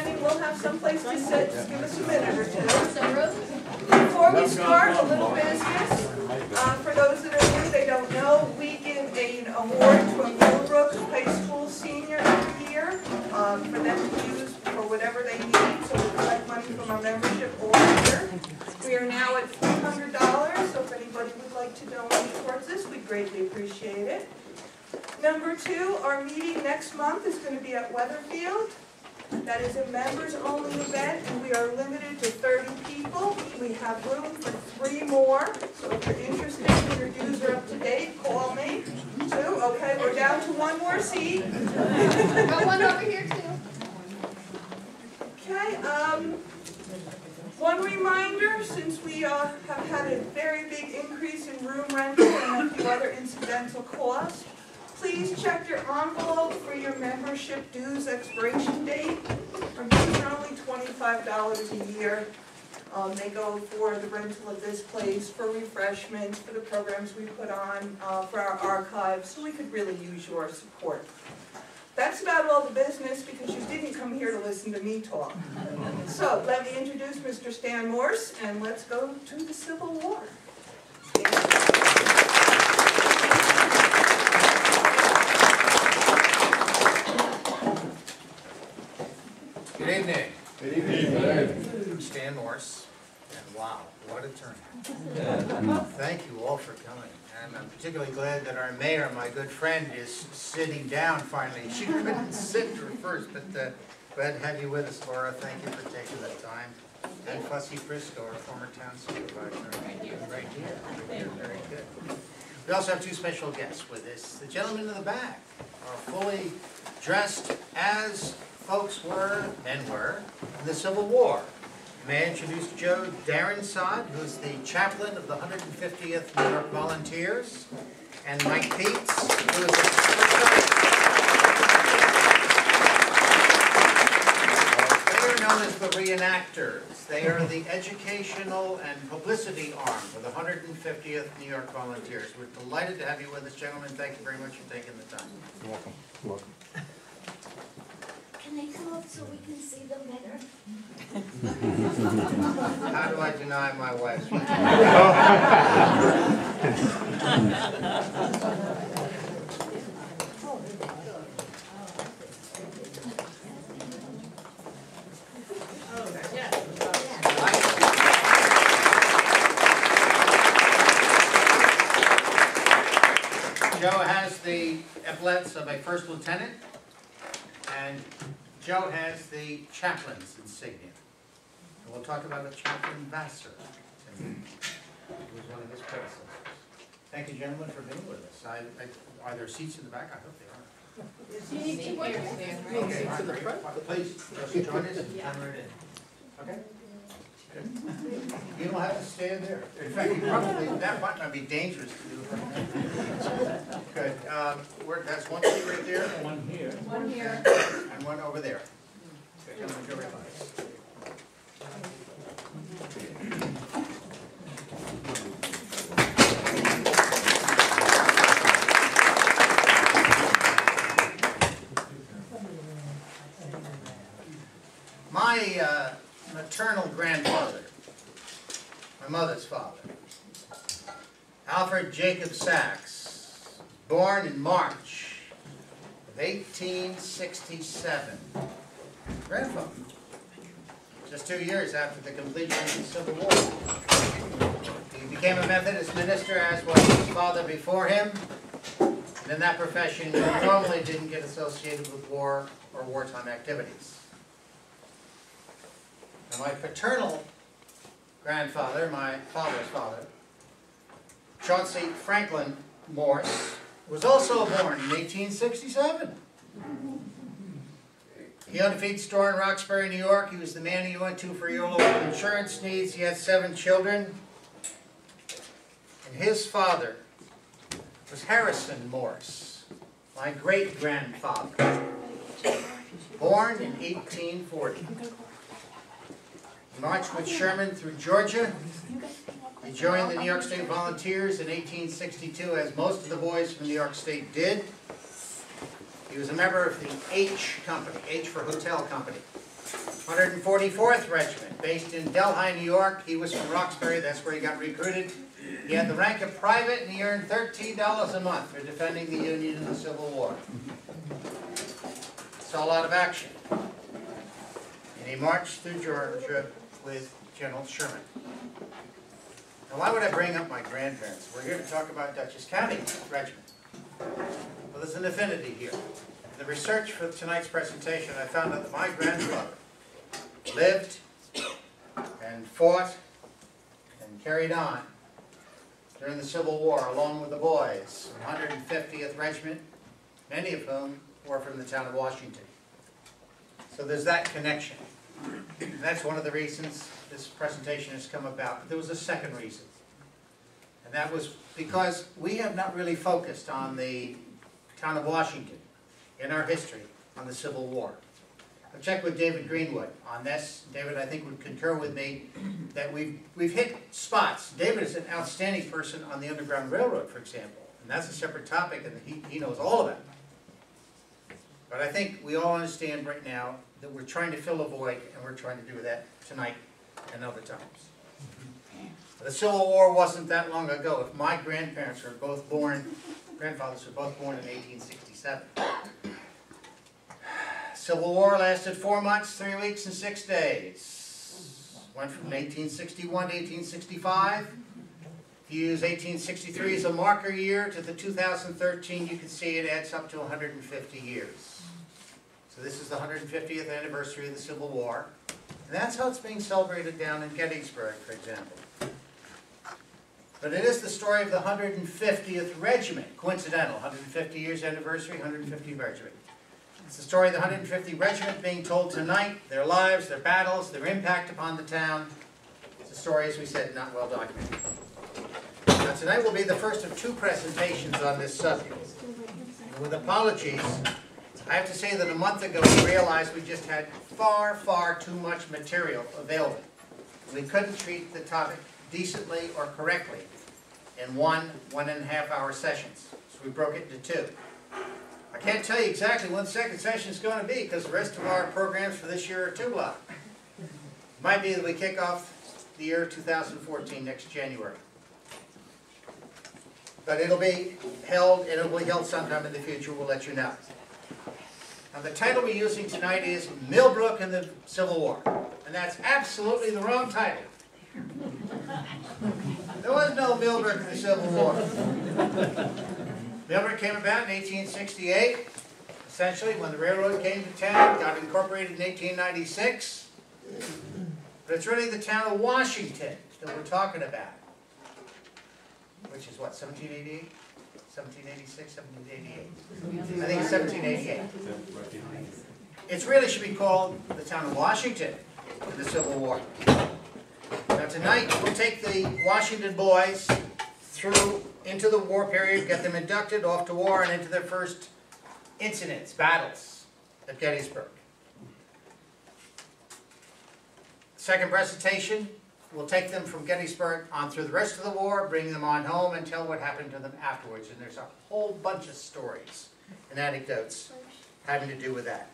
standing, we'll have some place to sit. Just give us a minute or two. Before we start, a little business. For those that are new, they don't know, we give an award to a Millbrook High School senior every year for them to use for whatever they need. So we collect money from our membership all year. We are now at $300, so if anybody would like to donate towards this, we'd greatly appreciate it. Number two, our meeting next month is going to be at Weatherfield. That is a members-only event, and we are limited to 30 people. We have room for 3 more, so if you're interested and your dues are up to date, call me. 2, okay, we're down to 1 more seat. Got one over here too. Okay, one reminder, since we have had a very big increase in room rental and a few other incidental costs, please check your envelope for your membership dues expiration date. Our dues are only $25 a year. They go for the rental of this place, for refreshments, for the programs we put on, for our archives, so we could really use your support. That's about all the business because you didn't come here to listen to me talk. So let me introduce Mr. Stan Morse, and let's go to the Civil War. Good evening. Good evening. I'm Stan Morse, and wow, what a turnout. Thank you all for coming. And I'm particularly glad that our mayor, my good friend, is sitting down finally. She couldn't sit at first, but glad to have you with us, Laura. Thank you for taking the time. And Fussy Frisco, our former town supervisor. Right here. Right here. Very good. We also have 2 special guests with us. The gentlemen in the back are fully dressed as folks were, men were, in the Civil War. May I introduce Joe Darensod, who's the chaplain of the 150th New York Volunteers, and Mike Peets, who is they are known as the reenactors. They are the educational and publicity arm for the 150th New York Volunteers. We're delighted to have you with us, gentlemen. Thank you very much for taking the time. You're welcome. You're welcome. Can they come up so we can see them better? How do I deny my wife's right? Joe has the epaulets of a first lieutenant, and Joe has the chaplain's insignia. And we'll talk about a chaplain Vassar, who was one of his predecessors. Thank you, gentlemen, for being with us. Are there seats in the back? I hope they are. You need 2 more chairs. Okay, all right, great. Please, just join us and come right in. Okay? Good. You don't have to stand there. In fact, you probably, that might not be dangerous to do. Good. That's 1 seat right there. 1 here. 1 here. And 1 over there. Okay, gentlemen, go right by. My maternal grandfather, my mother's father, Alfred Jacob Sachs, born in March of 1867. Grandfather, just 2 years after the completion of the Civil War. He became a Methodist minister, as was his father before him. And in that profession, you normally didn't get associated with war or wartime activities. And my paternal grandfather, my father's father, Chauncey Franklin Morse, was also born in 1867. He owned a feed store in Roxbury, New York. He was the man you went to for your local insurance needs. He had 7 children. And his father was Harrison Morse, my great-grandfather, born in 1840. He marched with Sherman through Georgia. He joined the New York State Volunteers in 1862, as most of the boys from New York State did. He was a member of the H Company, H for Hotel Company. 144th Regiment, based in Delhi, New York. He was from Roxbury, that's where he got recruited. He had the rank of private and he earned $13 a month for defending the Union in the Civil War. Saw a lot of action. And he marched through Georgia with General Sherman. Now why would I bring up my grandparents? We're here to talk about Dutchess County Regiment. Well, there's an affinity here. In the research for tonight's presentation, I found out that my grandfather lived and fought and carried on during the Civil War along with the boys, 150th Regiment, many of whom were from the town of Washington. So there's that connection. And that's one of the reasons this presentation has come about. But there was a second reason. And that was because we have not really focused on the town of Washington in our history on the Civil War. I've checked with David Greenwood on this. David, I think, would concur with me that we've hit spots. David is an outstanding person on the Underground Railroad, for example. And that's a separate topic, and he knows all about it. But I think we all understand right now that we're trying to fill a void, and we're trying to do that tonight and other times. The Civil War wasn't that long ago. If my grandparents were both born, grandfathers were both born in 1867. Civil War lasted 4 months, 3 weeks, and 6 days. Went from 1861 to 1865. If you use 1863 as a marker year to the 2013, you can see it adds up to 150 years. So this is the 150th anniversary of the Civil War. And that's how it's being celebrated down in Gettysburg, for example. But it is the story of the 150th Regiment, coincidental, 150 years anniversary, 150th Regiment. It's the story of the 150th Regiment being told tonight, their lives, their battles, their impact upon the town. It's a story, as we said, not well documented. Now tonight will be the first of 2 presentations on this subject. And with apologies, I have to say that a month ago we realized we just had far, far too much material available. We couldn't treat the topic decently or correctly in 1.5 hour sessions. So we broke it into 2. I can't tell you exactly when the second session is going to be because the rest of our programs for this year are too long. It might be that we kick off the year 2014 next January. But it'll be held, and it'll be held sometime in the future. We'll let you know. Now the title we're using tonight is Millbrook and the Civil War. And that's absolutely the wrong title. There was no Millbrook in the Civil War. Millbrook came about in 1868, essentially when the railroad came to town, got incorporated in 1896. But it's really the town of Washington that we're talking about, which is what, 1788? 1786, 1788? I think it's 1788. It really should be called the town of Washington in the Civil War. Now tonight we'll take the Washington boys through into the war period, get them inducted off to war and into their first incidents, battles at Gettysburg. Second presentation, we'll take them from Gettysburg on through the rest of the war, bring them on home and tell what happened to them afterwards. And there's a whole bunch of stories and anecdotes having to do with that.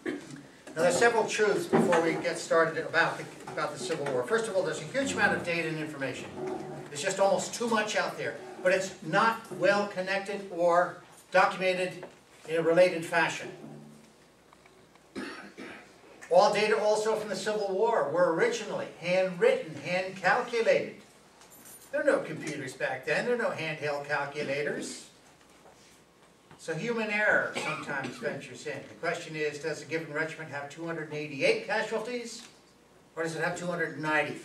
Now there's several truths before we get started about the Civil War. First of all, there's a huge amount of data and information. There's just almost too much out there. But it's not well connected or documented in a related fashion. All data also from the Civil War were originally handwritten, hand-calculated. There were no computers back then. There were no handheld calculators. So human error sometimes ventures in. The question is, does a given regiment have 288 casualties, or does it have 290?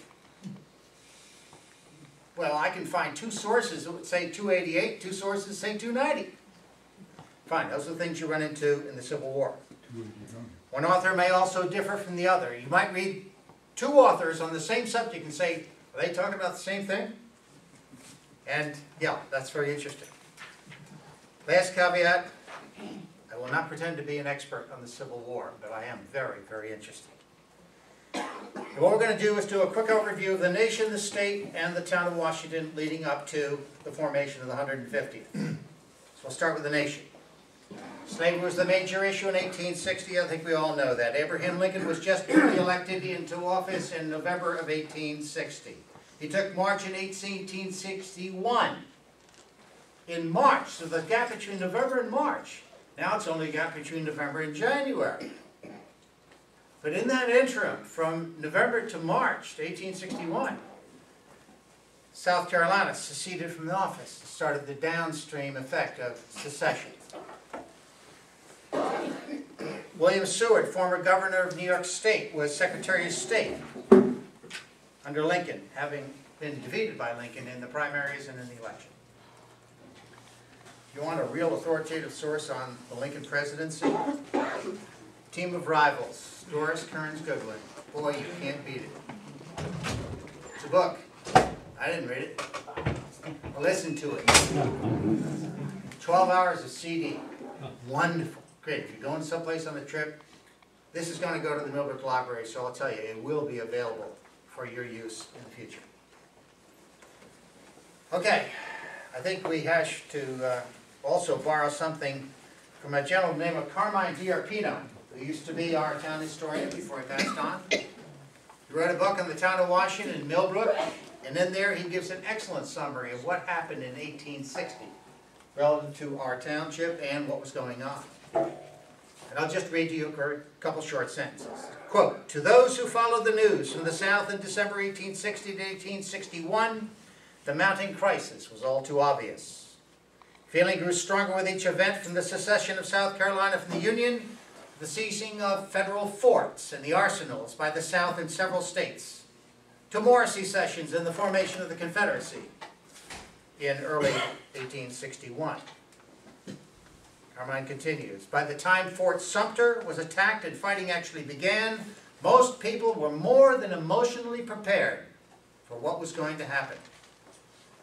Well, I can find 2 sources that would say 288, 2 sources say 290. Fine, those are the things you run into in the Civil War. One author may also differ from the other. You might read 2 authors on the same subject and say, are they talking about the same thing? And yeah, that's very interesting. Last caveat, I will not pretend to be an expert on the Civil War, but I am very, very interested. And what we're going to do is do a quick overview of the nation, the state, and the town of Washington leading up to the formation of the 150th. So we'll start with the nation. Slavery was the major issue in 1860. I think we all know that. Abraham Lincoln was just elected into office in November of 1860. He took March in 1861. In March, so the gap between November and March. Now it's only a gap between November and January. But in that interim, from November to March to 1861, South Carolina seceded from the office. It started the downstream effect of secession. William Seward, former governor of New York State, was Secretary of State under Lincoln, having been defeated by Lincoln in the primaries and in the election. If you want a real authoritative source on the Lincoln presidency, Team of Rivals, Doris Kearns Goodwin. Boy, you can't beat it. It's a book. I didn't read it. I listened to it. 12 hours of CD. Wonderful. Great. If you're going someplace on a trip, this is going to go to the Millbrook Library, so I'll tell you, it will be available for your use in the future. Okay. I think we have to also borrow something from a gentleman named Carmine D'Arpino, who used to be our town historian before he passed on. He wrote a book on the town of Washington and Millbrook, and in there he gives an excellent summary of what happened in 1860 relative to our township and what was going on. And I'll just read to you a couple short sentences. Quote, "To those who followed the news from the South in December 1860 to 1861, the mounting crisis was all too obvious. Feeling grew stronger with each event, from the secession of South Carolina from the Union, the seizing of federal forts and the arsenals by the South in several states, to more secessions and the formation of the Confederacy in early 1861. Carmine continues, "By the time Fort Sumter was attacked and fighting actually began, most people were more than emotionally prepared for what was going to happen.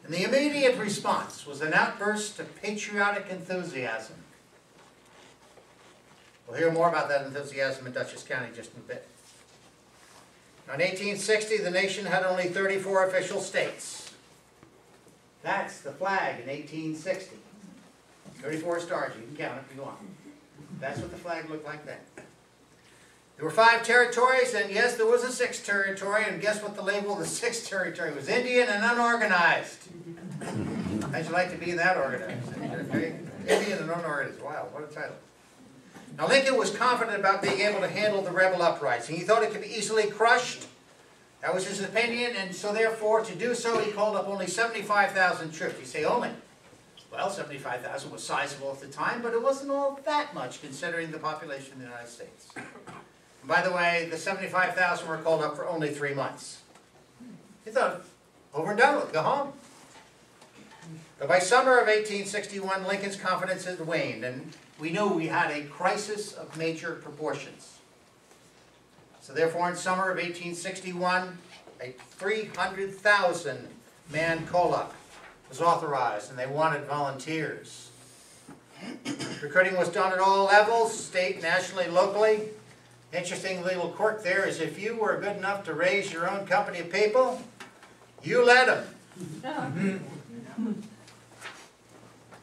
And the immediate response was an outburst of patriotic enthusiasm." We'll hear more about that enthusiasm in Dutchess County just in a bit. In 1860, the nation had only 34 official states. That's the flag in 1860. 34 stars, you can count if you want. That's what the flag looked like then. There were 5 territories, and yes, there was a 6th territory, and guess what the label of the 6th territory was? Indian and unorganized. How'd you like to be that organized? Indian and unorganized. Wow, what a title. Now, Lincoln was confident about being able to handle the rebel uprising. He thought it could be easily crushed. That was his opinion, and so therefore, to do so, he called up only 75,000 troops. You say only. Well, 75,000 was sizable at the time, but it wasn't all that much considering the population of the United States. And by the way, the 75,000 were called up for only 3 months. He thought, over and done with, go home. But by summer of 1861, Lincoln's confidence had waned, and we knew we had a crisis of major proportions. So therefore, in summer of 1861, a 300,000 man call-up was authorized, and they wanted volunteers. Recruiting was done at all levels, state, nationally, locally. Interesting little quirk there is if you were good enough to raise your own company of people, you led them.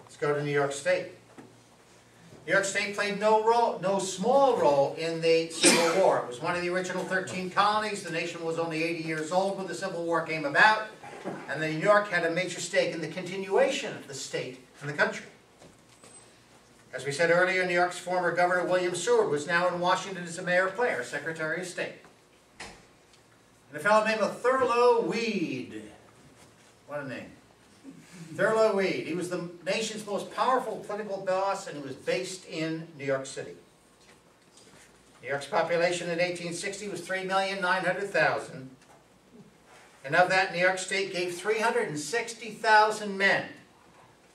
Let's go to New York State. New York State played no small role in the Civil War. It was one of the original 13 colonies. The nation was only 80 years old when the Civil War came about. And New York had a major stake in the continuation of the state and the country. As we said earlier, New York's former governor, William Seward, was now in Washington as a mayor player, Secretary of State. And a fellow named Thurlow Weed. What a name. Thurlow Weed. He was the nation's most powerful political boss, and he was based in New York City. New York's population in 1860 was 3,900,000. And of that, New York State gave 360,000 men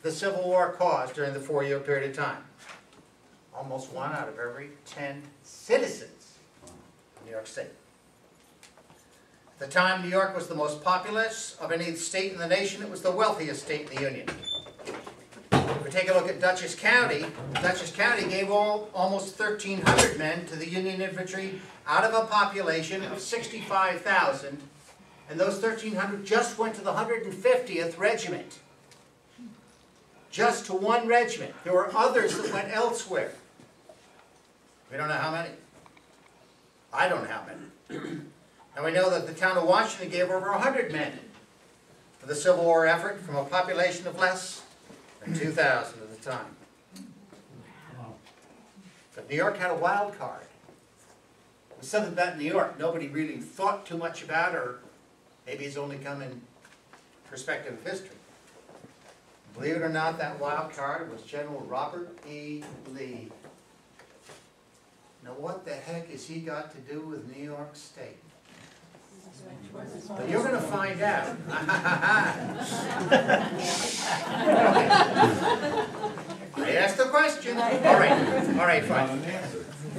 the Civil War cause during the 4-year period of time. Almost 1 out of every 10 citizens of New York State. At the time, New York was the most populous of any state in the nation. It was the wealthiest state in the Union. If we take a look at Dutchess County gave almost 1,300 men to the Union infantry out of a population of 65,000. And those 1,300 just went to the 150th Regiment. just to one regiment. There were others that went elsewhere. We don't know how many. I don't know how many. And we know that the town of Washington gave over 100 men for the Civil War effort from a population of less than 2,000 at the time. But New York had a wild card. It was something about New York nobody really thought too much about, or maybe it's only come in perspective of history. Believe it or not, that wild card was General Robert E. Lee. Now what the heck has he got to do with New York State? Well, you're going to find out. I asked the question. All right, fine.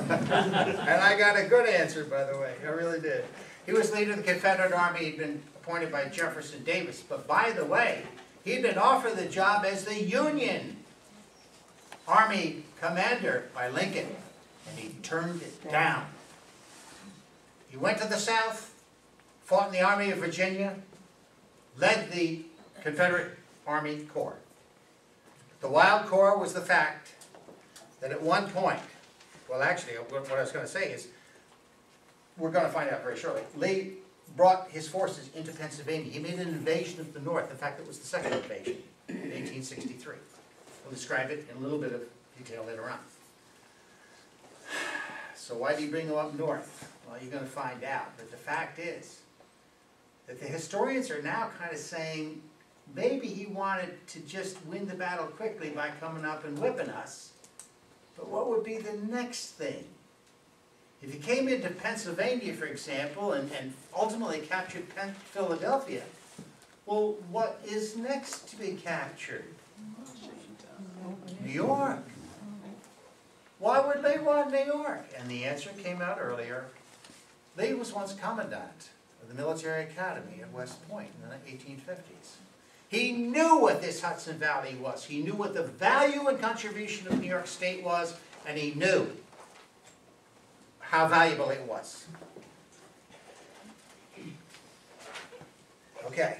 And I got a good answer, by the way. I really did. He was leader of the Confederate Army. He'd been appointed by Jefferson Davis. But by the way, he'd been offered the job as the Union Army commander by Lincoln, and he turned it down. He went to the South, fought in the Army of Virginia, led the Confederate Army Corps. The wild core was the fact that at one point, well actually what I was going to say is, we're going to find out very shortly, Lee brought his forces into Pennsylvania. He made an invasion of the North. In fact, it was the second invasion in 1863. We'll describe it in a little bit of detail later on. So why did he bring them up north? Well, you're going to find out. But the fact is that the historians are now kind of saying maybe he wanted to just win the battle quickly by coming up and whipping us. But what would be the next thing? If he came into Pennsylvania, for example, and ultimately captured Philadelphia, well, what is next to be captured? New York. Why would Lee want New York? And the answer came out earlier. Lee was once commandant of the military academy at West Point in the 1850s. He knew what this Hudson Valley was. He knew what the value and contribution of New York State was, and he knew how valuable it was. Okay.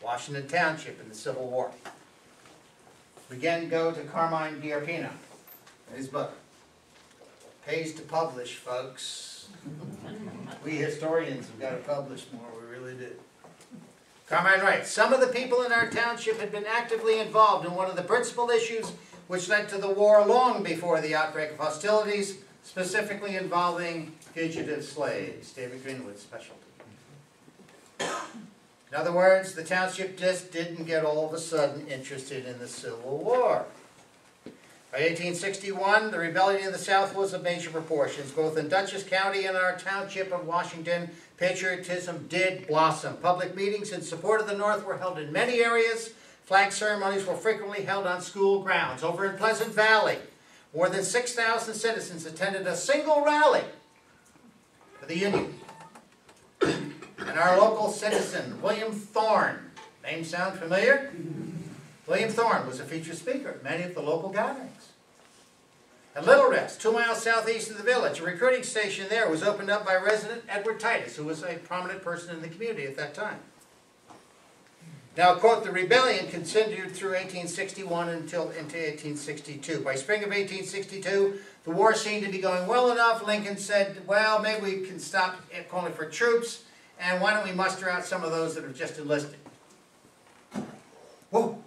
Washington Township in the Civil War. We again go to Carmine Ghiarpino in his book. Pays to publish, folks. We historians have got to publish more, we really do. Carmine writes, some of the people in our township had been actively involved in one of the principal issues which led to the war long before the outbreak of hostilities, specifically involving fugitive slaves. David Greenwood's specialty. In other words, the township just didn't get all of a sudden interested in the Civil War. By 1861, the rebellion in the South was of major proportions. Both in Dutchess County and our township of Washington, patriotism did blossom. Public meetings in support of the North were held in many areas. Flag ceremonies were frequently held on school grounds. Over in Pleasant Valley, more than 6,000 citizens attended a single rally for the Union. And our local citizen, William Thorne, name sound familiar? William Thorne was a featured speaker at many of the local gatherings. At Little Rest, 2 miles southeast of the village, a recruiting station there was opened up by resident Edward Titus, who was a prominent person in the community at that time. Now, quote, the rebellion continued through 1861 into 1862. By spring of 1862, the war seemed to be going well enough. Lincoln said, well, maybe we can stop calling for troops, and why don't we muster out some of those that have just enlisted? Whoa.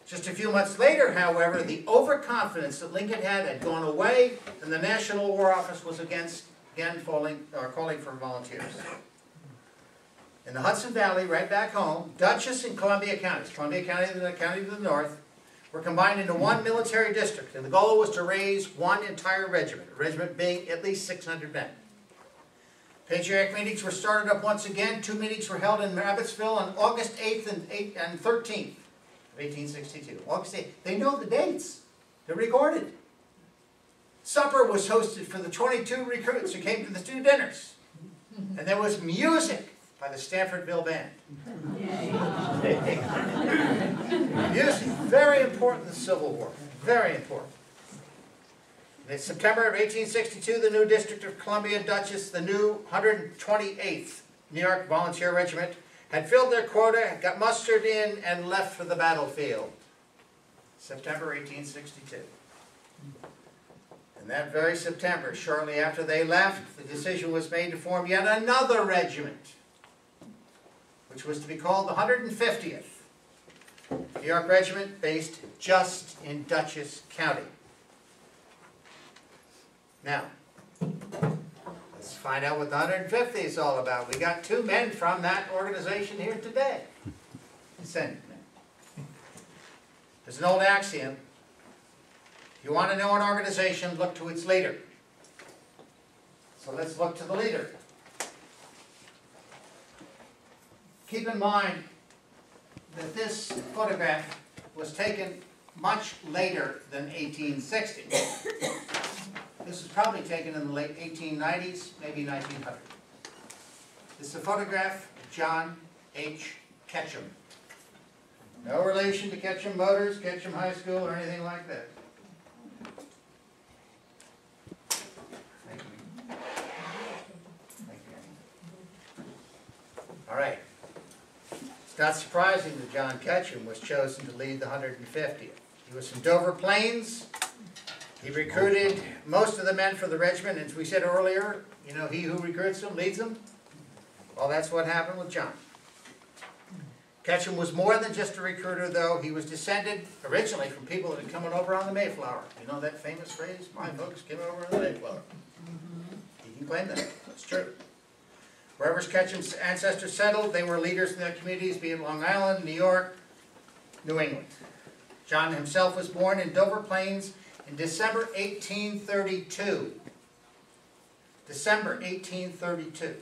Just a few months later, however, the overconfidence that Lincoln had gone away, and the National War Office was again calling for volunteers. In the Hudson Valley, right back home, Dutchess and Columbia counties, Columbia County and the county to the north, were combined into one military district, and the goal was to raise one entire regiment, a regiment being at least 600 men. Patriotic meetings were started up once again. 2 meetings were held in Rabbitsville on August 8th and 13th of 1862. August 8th. They know the dates. They're recorded. Supper was hosted for the 22 recruits who came to the 2 dinners. And there was music by the Stanfordville Band. Music, very important in the Civil War. Very important. In September of 1862, the new District of Columbia and Dutchess, the new 128th New York Volunteer Regiment, had filled their quota, got mustered in, and left for the battlefield. September 1862. And that very September, shortly after they left, the decision was made to form yet another regiment, which was to be called the 150th New York Regiment, based just in Dutchess County. Now, let's find out what the 150th is all about. We got two men from that organization here today. Descendant men. There's an old axiom. If you want to know an organization, look to its leader. So let's look to the leader. Keep in mind that this photograph was taken much later than 1860. This was probably taken in the late 1890s, maybe 1900. This is a photograph of John H. Ketchum. No relation to Ketchum Motors, Ketchum High School, or anything like that. Thank you. Thank you. All right. It's not surprising that John Ketchum was chosen to lead the 150th. He was from Dover Plains. He recruited most of the men for the regiment. As we said earlier, you know, he who recruits them leads them. Well, that's what happened with John. Ketchum was more than just a recruiter, though. He was descended originally from people that had come over on the Mayflower. You know that famous phrase, my folks came over on the Mayflower. He can claim that. That's true. Wherever Ketchum's ancestors settled, they were leaders in their communities, be it Long Island, New York, New England. John himself was born in Dover Plains in December 1832. December 1832.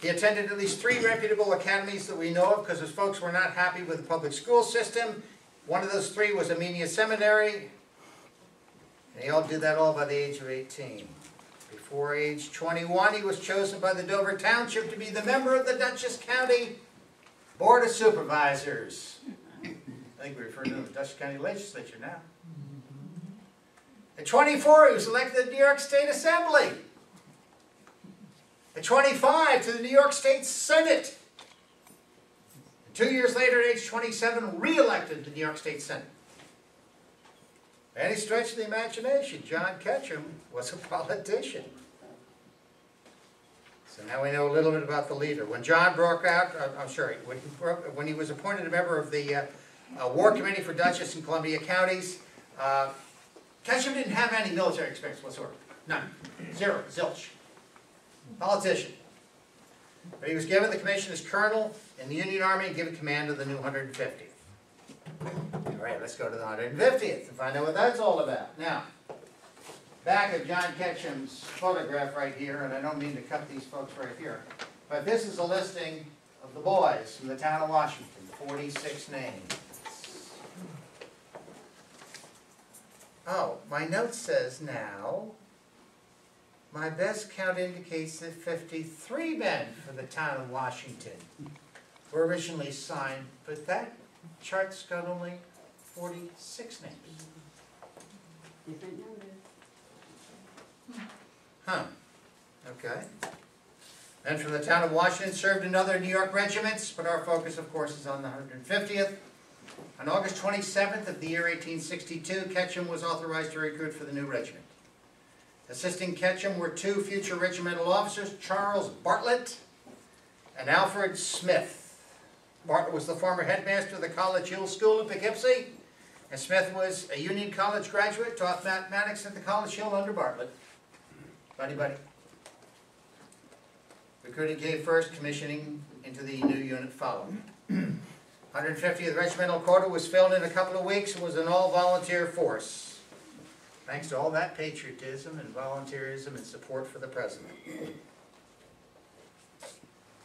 He attended at least 3 reputable academies that we know of because his folks were not happy with the public school system. One of those 3 was Amenia Seminary. And he all did that all by the age of 18. Before age 21, he was chosen by the Dover Township to be the member of the Dutchess County Board of Supervisors. I think we refer to the Dutchess County Legislature now. At 24, he was elected to the New York State Assembly. At 25, to the New York State Senate. And 2 years later, at age 27, re-elected to the New York State Senate. Any stretch of the imagination, John Ketchum was a politician. So now we know a little bit about the leader. When John broke out, when he was appointed a member of the War Committee for Dutchess and Columbia Counties, Ketchum didn't have any military experience whatsoever. None. Zero. Zilch. Politician. But he was given the commission as colonel in the Union Army and given command of the new 150th. All right, let's go to the 150th and find out what that's all about. Now, back of John Ketchum's photograph right here, and I don't mean to cut these folks right here, but this is a listing of the boys from the town of Washington, 46 names. Oh, my note says now, my best count indicates that 53 men from the town of Washington were originally signed, but that chart's got only 46 names. Different number. Huh. Okay. And from the town of Washington served in other New York regiments, but our focus, of course, is on the 150th. On August 27th of the year 1862, Ketchum was authorized to recruit for the new regiment. Assisting Ketchum were 2 future regimental officers, Charles Bartlett and Alfred Smith. Bartlett was the former headmaster of the College Hill School in Poughkeepsie, and Smith was a Union College graduate, taught mathematics at the College Hill under Bartlett. Buddy, buddy. Recruiting came first, commissioning into the new unit followed. 150th Regimental quota was filled in a couple of weeks and was an all-volunteer force. Thanks to all that patriotism and volunteerism and support for the President.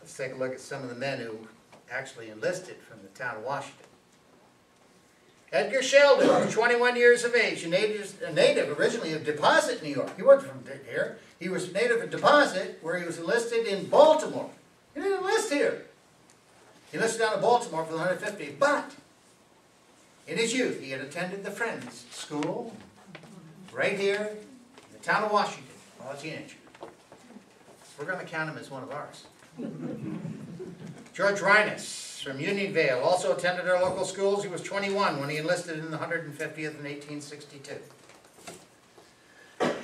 Let's take a look at some of the men who actually enlisted from the town of Washington. Edgar Sheldon was 21 years of age, a native originally of Deposit, New York. He wasn't from here. He was native of Deposit, where he was enlisted in Baltimore. He didn't enlist here. He enlisted down in Baltimore for the 150th, but in his youth he had attended the Friends School right here in the town of Washington while a teenager. We're going to count him as one of ours. George Rhinus from Unionvale also attended our local schools. He was 21 when he enlisted in the 150th in 1862.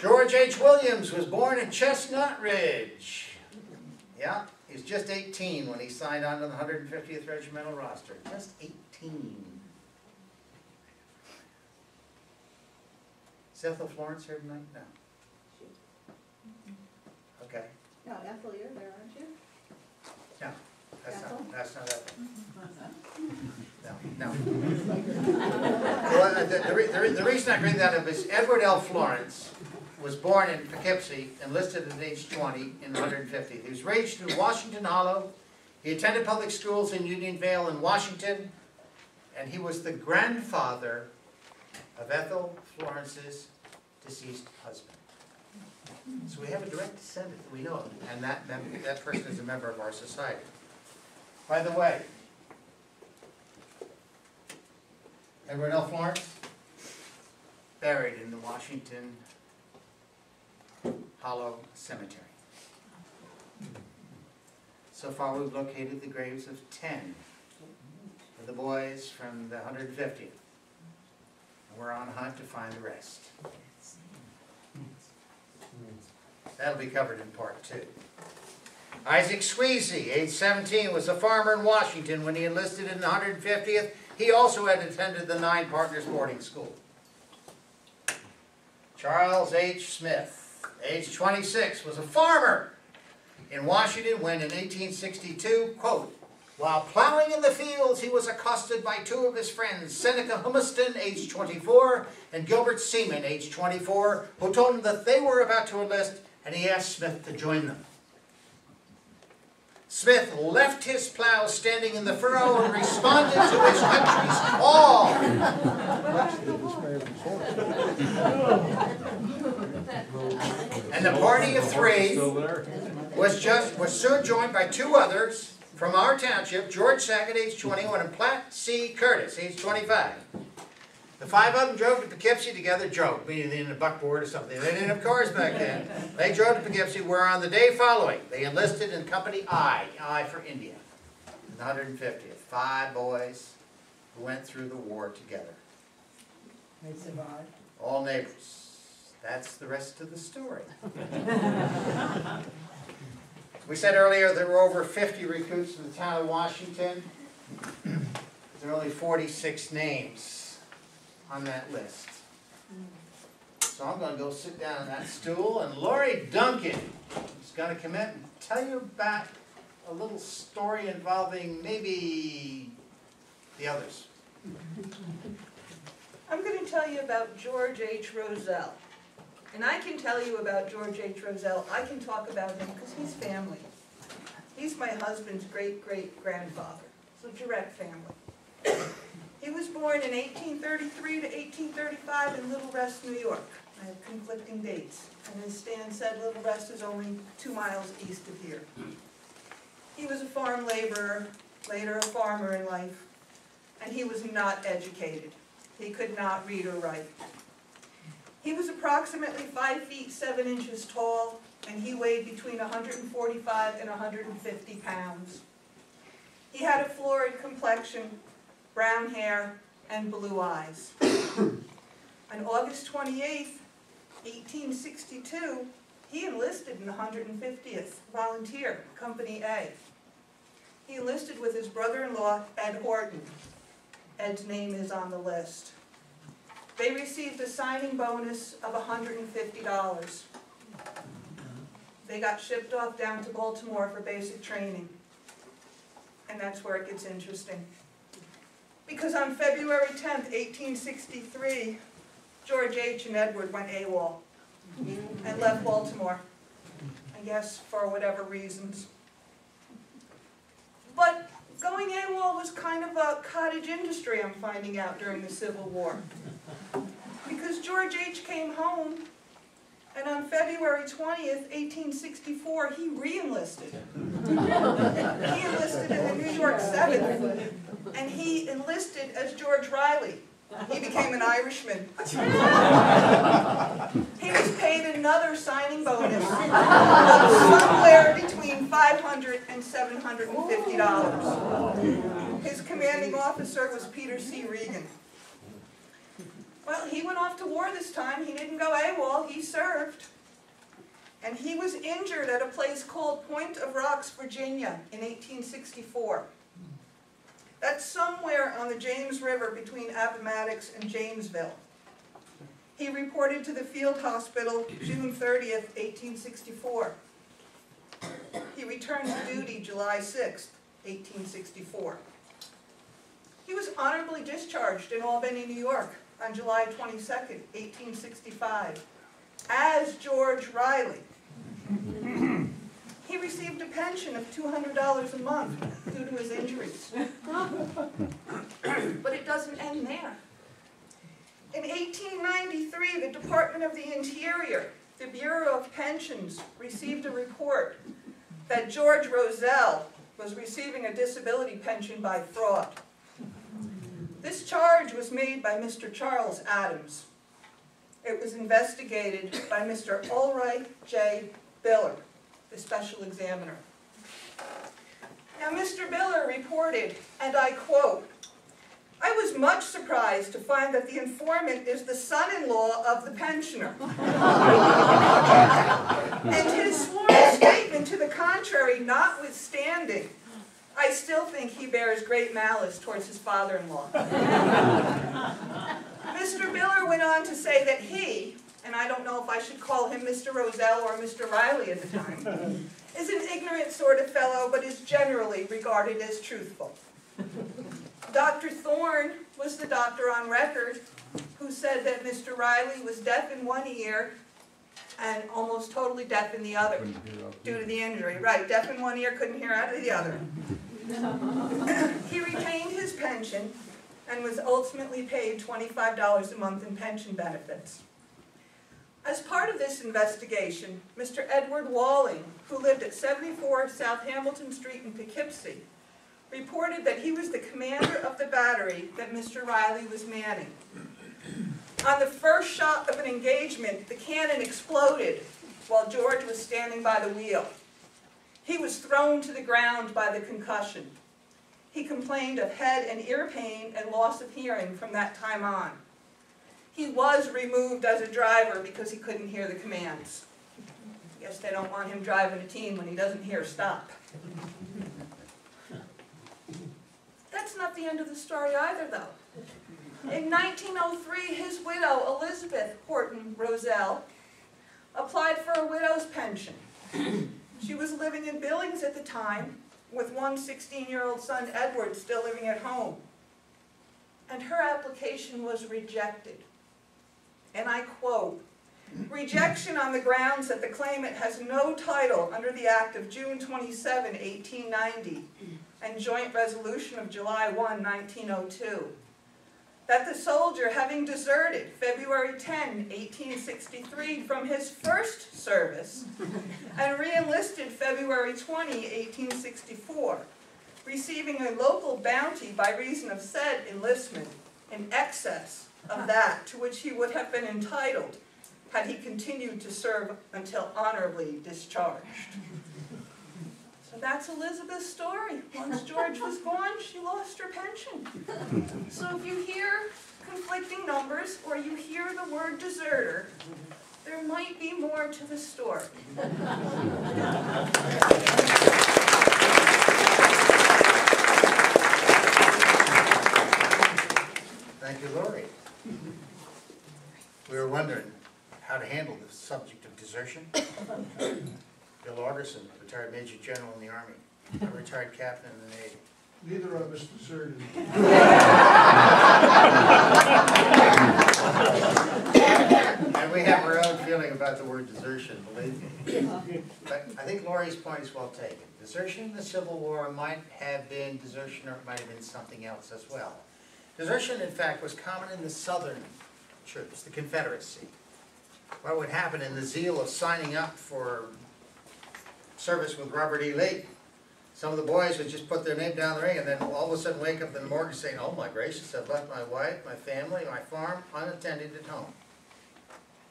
George H. Williams was born in Chestnut Ridge. Yeah, he was just 18 when he signed on to the 150th Regimental roster. Just 18. Is Ethel Florence here tonight? No. Okay. No, Ethel, you're there, aren't you? No, Ethel? that's not Ethel. No. Well, the reason I bring that up is Edward L. Florence was born in Poughkeepsie, enlisted at age 20 in the 150th. He was raised in Washington Hollow. He attended public schools in Unionvale and Washington, and he was the grandfather of Ethel Florence's deceased husband. So we have a direct descendant that we know of, and that person is a member of our society. By the way, Edward L. Florence, buried in the Washington Hollow Cemetery. So far we've located the graves of 10 of the boys from the 150th. And we're on a hunt to find the rest. That'll be covered in part 2. Isaac Squeezy, age 17, was a farmer in Washington when he enlisted in the 150th. He also had attended the 9 Partners boarding school. Charles H. Smith, age 26, was a farmer in Washington when in 1862, quote, while plowing in the fields, he was accosted by 2 of his friends, Seneca Humiston, age 24, and Gilbert Seaman, age 24, who told him that they were about to enlist, and he asked Smith to join them. Smith left his plow standing in the furrow and responded to his country's call. And the party of 3 was soon joined by 2 others from our township, George Sackett, age 21, and Platt C. Curtis, age 25. The 5 of them drove to Poughkeepsie together, meaning in a buckboard or something. They didn't have cars back then. They drove to Poughkeepsie, where on the day following, they enlisted in Company I for India, in the 150th. 5 boys who went through the war together. They survived. All neighbors. That's the rest of the story. We said earlier there were over 50 recruits from the town of Washington. There are only 46 names on that list. So I'm going to go sit down on that stool, and Lori Duncan is going to come in and tell you about a little story involving maybe the others. I'm going to tell you about George H. Roselle. And I can tell you about George H. Roselle. I can talk about him because he's family. He's my husband's great-great-grandfather. So direct family. He was born in 1833 to 1835 in Little Rest, New York. I have conflicting dates. And as Stan said, Little Rest is only 2 miles east of here. He was a farm laborer, later a farmer in life, and he was not educated. He could not read or write. He was approximately 5 feet 7 inches tall, and he weighed between 145 and 150 pounds. He had a florid complexion, brown hair, and blue eyes. On August 28, 1862, he enlisted in the 150th Volunteer, Company A. He enlisted with his brother-in-law, Ed Horton. Ed's name is on the list. They received a signing bonus of $150. They got shipped off down to Baltimore for basic training. And that's where it gets interesting. Because on February 10th, 1863, George H. and Edward went AWOL and left Baltimore, I guess for whatever reasons. But going AWOL was kind of a cottage industry, I'm finding out, during the Civil War. Because George H. came home, and on February 20th, 1864, he re-enlisted. He enlisted in the New York 7th, and he enlisted as George Riley. He became an Irishman. He was paid another signing bonus of somewhere between $5 $500 and $750. His commanding officer was Peter C. Regan. Well, he went off to war this time. He didn't go AWOL, he served. And he was injured at a place called Point of Rocks, Virginia in 1864. That's somewhere on the James River between Appomattox and Jamesville. He reported to the field hospital June 30th, 1864. He returned to duty July 6th, 1864. He was honorably discharged in Albany, New York on July 22nd, 1865, as George Riley. He received a pension of $200 a month due to his injuries. But it doesn't end there. In 1893, the Department of the Interior, the Bureau of Pensions, received a report that George Roselle was receiving a disability pension by fraud. This charge was made by Mr. Charles Adams. It was investigated by Mr. Ulrich J. Biller, the special examiner. Now, Mr. Biller reported, and I quote, "I was much surprised to find that the informant is the son-in-law of the pensioner. And his sworn statement to the contrary notwithstanding, I still think he bears great malice towards his father-in-law." Mr. Biller went on to say that he, and I don't know if I should call him Mr. Roselle or Mr. Riley at the time, is an ignorant sort of fellow, but is generally regarded as truthful. Dr. Thorne was the doctor on record who said that Mr. Riley was deaf in one ear and almost totally deaf in the other due to the injury. Right, deaf in one ear, couldn't hear out of the other. He retained his pension and was ultimately paid $25 a month in pension benefits. As part of this investigation, Mr. Edward Walling, who lived at 74 South Hamilton Street in Poughkeepsie, reported that he was the commander of the battery that Mr. Riley was manning. On the first shot of an engagement, the cannon exploded while George was standing by the wheel. He was thrown to the ground by the concussion. He complained of head and ear pain and loss of hearing from that time on. He was removed as a driver because he couldn't hear the commands. I guess they don't want him driving a team when he doesn't hear stop. That's not the end of the story either, though. In 1903, his widow, Elizabeth Horton Roselle, applied for a widow's pension. She was living in Billings at the time, with one 16-year-old son, Edward, still living at home. And her application was rejected. And I quote, "Rejection on the grounds that the claimant has no title under the Act of June 27, 1890, and Joint Resolution of July 1, 1902. That the soldier, having deserted February 10, 1863 from his first service and re-enlisted February 20, 1864, receiving a local bounty by reason of said enlistment in excess of that to which he would have been entitled had he continued to serve until honorably discharged." So that's Elizabeth's story. Once George was gone, she lost her pension. So if you hear conflicting numbers or you hear the word deserter, there might be more to the story. Thank you, Lori. We were wondering how to handle the subject of desertion. Bill Alderson, retired Major General in the Army, a retired Captain in the Navy. Neither of us deserted. And we have our own feeling about the word desertion, believe me. But I think Lori's point is well taken. Desertion in the Civil War might have been desertion, or it might have been something else as well. Desertion, in fact, was common in the Southern troops, the Confederacy. What would happen in the zeal of signing up for service with Robert E. Lee? Some of the boys would just put their name down the ring and then all of a sudden wake up in the morning saying, "Oh my gracious, I've left my wife, my family, my farm unattended at home."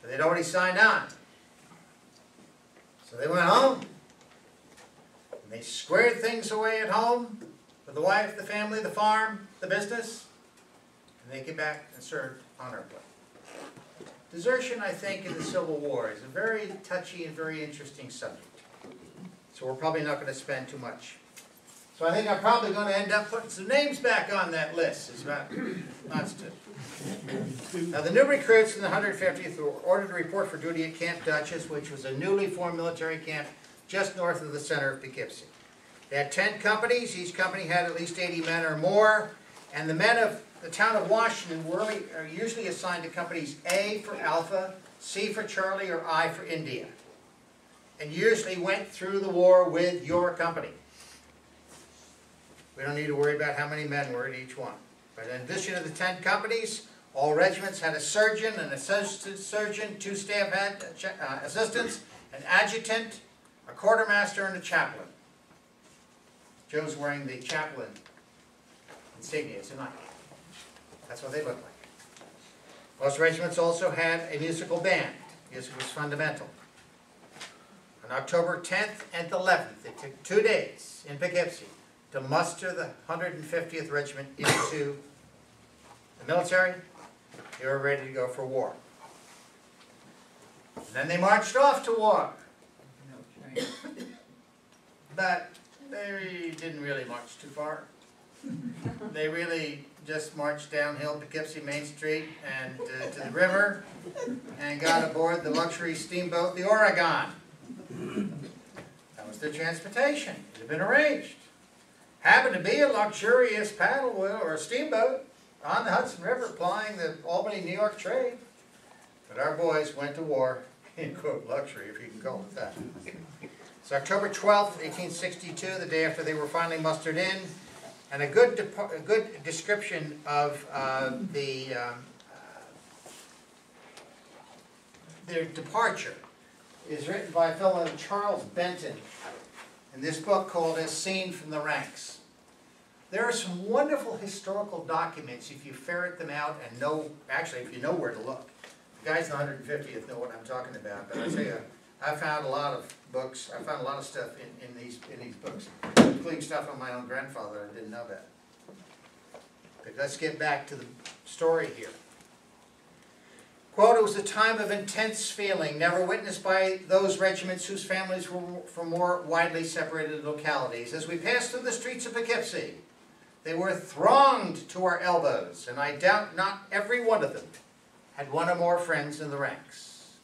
But they'd already signed on. So they went home. And they squared things away at home with the wife, the family, the farm, the business, and they came back and served honorably. Desertion, I think, in the Civil War is a very touchy and very interesting subject. So we're probably not going to spend too much. So I think I'm probably going to end up putting some names back on that list. It's about lots to. Now the new recruits in the 150th were ordered to report for duty at Camp Dutchess, which was a newly formed military camp just north of the center of Poughkeepsie. They had 10 companies. Each company had at least 80 men or more. And the men of the town of Washington are usually assigned to companies A for Alpha, C for Charlie, or I for India. And usually went through the war with your company. We don't need to worry about how many men were in each one. But in addition to the 10 companies, all regiments had a surgeon, an assistant surgeon, 2 staff assistants, an adjutant, a quartermaster, and a chaplain. Joe's wearing the chaplain insignia tonight. That's what they look like. Most regiments also had a musical band. Music was fundamental. On October 10th and 11th, it took 2 days in Poughkeepsie to muster the 150th Regiment into the military. They were ready to go for war. And then they marched off to war. But they didn't really march too far. They really just marched downhill Poughkeepsie Main Street and to the river and got aboard the luxury steamboat, the Oregon. That was their transportation. It had been arranged. Happened to be a luxurious paddle wheel or a steamboat on the Hudson River plying the Albany, New York trade. But our boys went to war in, quote, luxury, if you can call it that. It's October 12th, 1862, the day after they were finally mustered in. And a good description of their departure is written by a fellow named Charles Benton in this book called As Seen from the Ranks. There are some wonderful historical documents if you ferret them out and know, actually if you know where to look. The guys in the 150th know what I'm talking about, but I tell you, I found a lot of books, I found a lot of stuff in these books, including stuff on my own grandfather I didn't know about. But let's get back to the story here. Quote, it was a time of intense feeling, never witnessed by those regiments whose families were from more widely separated localities. As we passed through the streets of Poughkeepsie, they were thronged to our elbows, and I doubt not every one of them had one or more friends in the ranks.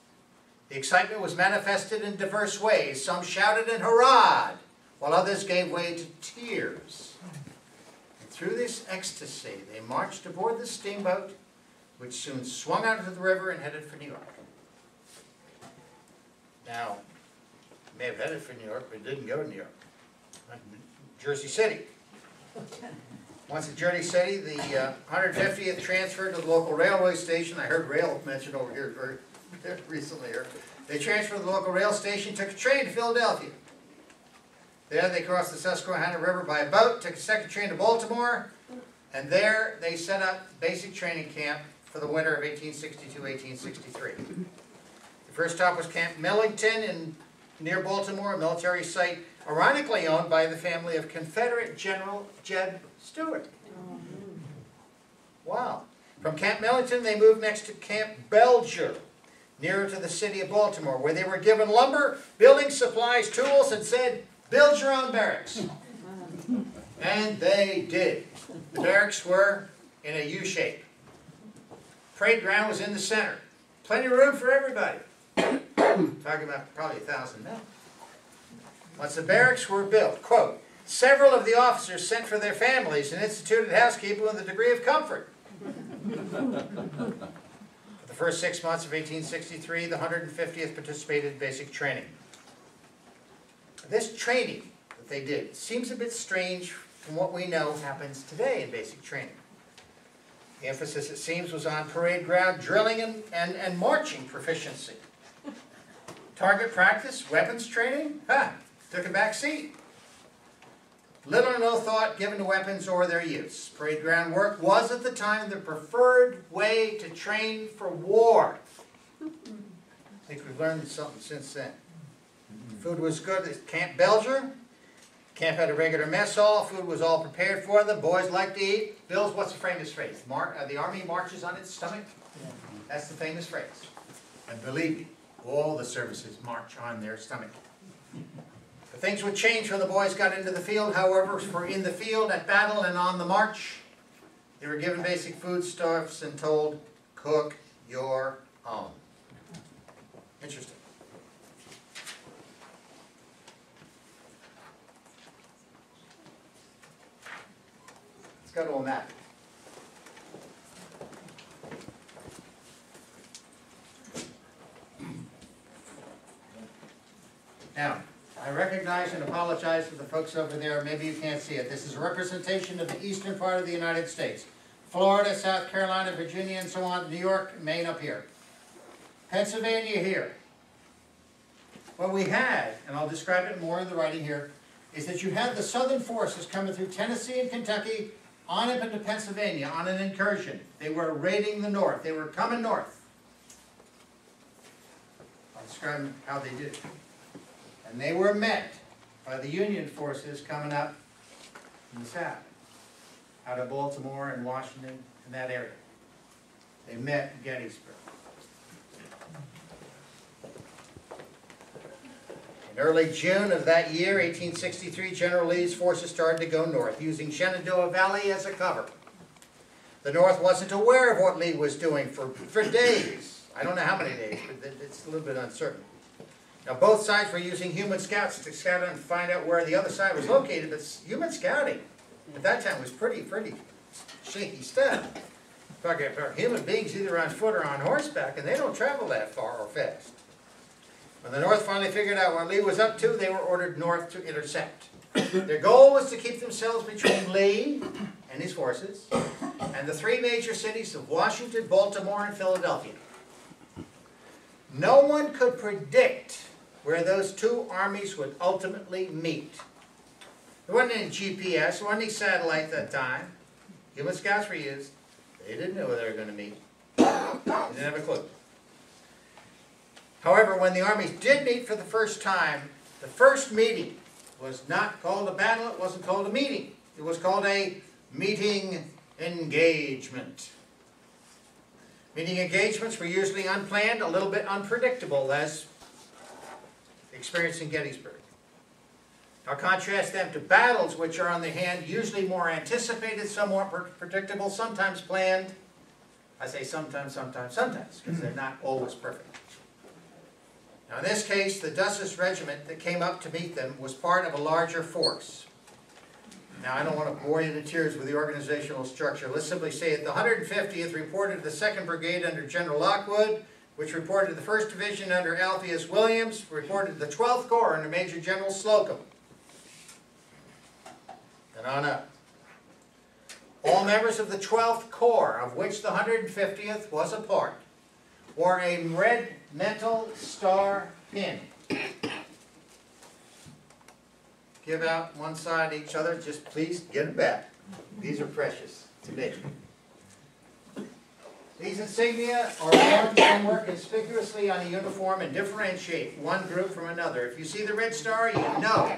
The excitement was manifested in diverse ways. Some shouted and hurrahed, while others gave way to tears. And through this ecstasy, they marched aboard the steamboat, which soon swung out into the river and headed for New York. Now, it may have headed for New York, but it didn't go to New York. It went to Jersey City. Once at Jersey City, the 150th transferred to the local railway station. I heard rail mentioned over here very recently. They transferred to the local rail station, took a train to Philadelphia. There they crossed the Susquehanna River by a boat, took a second train to Baltimore, and there they set up basic training camp for the winter of 1862-1863. The first stop was Camp Millington near Baltimore, a military site ironically owned by the family of Confederate General Jeb Stuart. Wow. From Camp Millington, they moved next to Camp Belger, nearer to the city of Baltimore, where they were given lumber, building supplies, tools, and said, build your own barracks. And they did. The barracks were in a U shape. Parade ground was in the center. Plenty of room for everybody. Talking about probably 1,000 men. Once the barracks were built, quote, several of the officers sent for their families and instituted housekeeping with a degree of comfort. For the first 6 months of 1863, the 150th participated in basic training. This training that they did seems a bit strange from what we know happens today in basic training. The emphasis, it seems, was on parade ground drilling and marching proficiency. Target practice, weapons training, took a back seat. Little or no thought given to weapons or their use. Parade ground work was at the time the preferred way to train for war. I think we've learned something since then. Food was good at Camp Belger. Camp had a regular mess hall. Food was all prepared for them. Boys liked to eat. Bill's, what's the famous phrase? The Army marches on its stomach? That's the famous phrase. And believe me, all the services march on their stomach. But things would change when the boys got into the field. However, for in the field, at battle, and on the march, they were given basic foodstuffs and told, cook your own. Interesting. Let's go to a map. Now, I recognize and apologize to the folks over there. Maybe you can't see it. This is a representation of the eastern part of the United States. Florida, South Carolina, Virginia, and so on. New York, Maine up here. Pennsylvania here. What we had, and I'll describe it more in the writing here, is that you had the southern forces coming through Tennessee and Kentucky on up into Pennsylvania on an incursion. They were raiding the north. They were coming north. I'll describe how they did it. And they were met by the Union forces coming up in the south, out of Baltimore and Washington and that area. They met at Gettysburg. In early June of that year, 1863, General Lee's forces started to go north, using Shenandoah Valley as a cover. The North wasn't aware of what Lee was doing for days. I don't know how many days, but it's a little bit uncertain. Now, both sides were using human scouts to scout and find out where the other side was located, but human scouting at that time was pretty shaky stuff. Talking about human beings either on foot or on horseback, and they don't travel that far or fast. When the North finally figured out what Lee was up to, they were ordered north to intercept. Their goal was to keep themselves between Lee and his forces and the three major cities of Washington, Baltimore, and Philadelphia. No one could predict where those two armies would ultimately meet. There wasn't any GPS, there wasn't any satellite at that time. Human scouts were used. They didn't know where they were going to meet. They didn't have a clue. However, when the armies did meet for the first time, the first meeting was not called a battle, it wasn't called a meeting. It was called a meeting engagement. Meeting engagements were usually unplanned, a little bit unpredictable, as experienced in Gettysburg. Now contrast them to battles, which are on the hand, usually more anticipated, somewhat predictable, sometimes planned. I say sometimes, because they're not always perfect. Now in this case, the Dusse's regiment that came up to meet them was part of a larger force. Now I don't want to bore you to tears with the organizational structure. Let's simply say that the 150th reported to the 2nd Brigade under General Lockwood, which reported to the 1st Division under Alpheus Williams, reported to the 12th Corps under Major General Slocum. And on up. All members of the 12th Corps, of which the 150th was a part, wore a red metal star pin. Give out one side to each other, just please get it back. These are precious to me. These insignia are worn somewhere conspicuously on a uniform and differentiate one group from another. If you see the red star, you know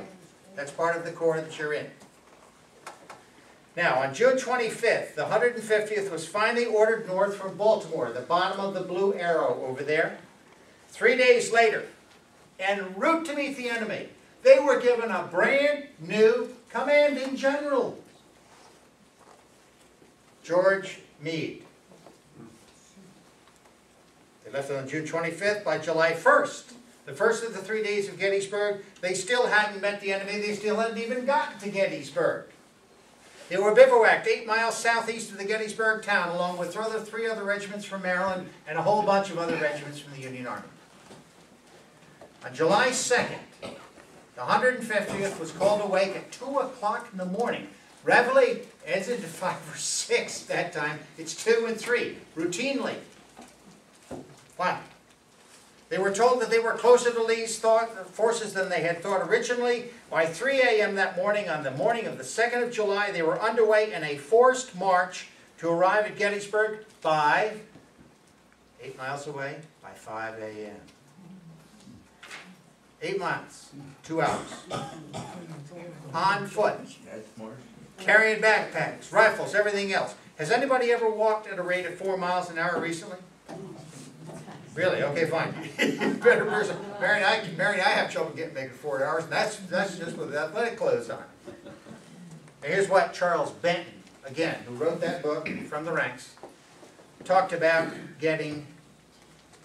that's part of the corps that you're in. Now, on June 25th, the 150th was finally ordered north from Baltimore, the bottom of the blue arrow over there. 3 days later, en route to meet the enemy, they were given a brand new commanding general, George Meade. They left on June 25th. By July 1st, the first of the 3 days of Gettysburg, they still hadn't met the enemy. They still hadn't even gotten to Gettysburg. They were bivouacked 8 miles southeast of the Gettysburg town, along with 3 other regiments from Maryland and a whole bunch of other regiments from the Union Army. On July 2nd, the 150th was called awake at 2 o'clock in the morning. Reveille ends into 5 or 6 that time. It's 2 and 3, routinely. Wow. They were told that they were closer to Lee's forces than they had thought originally. By 3 a.m. that morning, on the morning of the 2nd of July, they were underway in a forced march to arrive at Gettysburg by 8 miles away, by 5 a.m. 8 miles, 2 hours. on foot, That's Morse. carrying backpacks, rifles, everything else. Has anybody ever walked at a rate of 4 miles an hour recently? Really? Okay, fine. Better person. Mary and I have trouble making 4 hours, and that's just with athletic clothes on. And here's what Charles Benton, again, who wrote that book, From the Ranks, talked about getting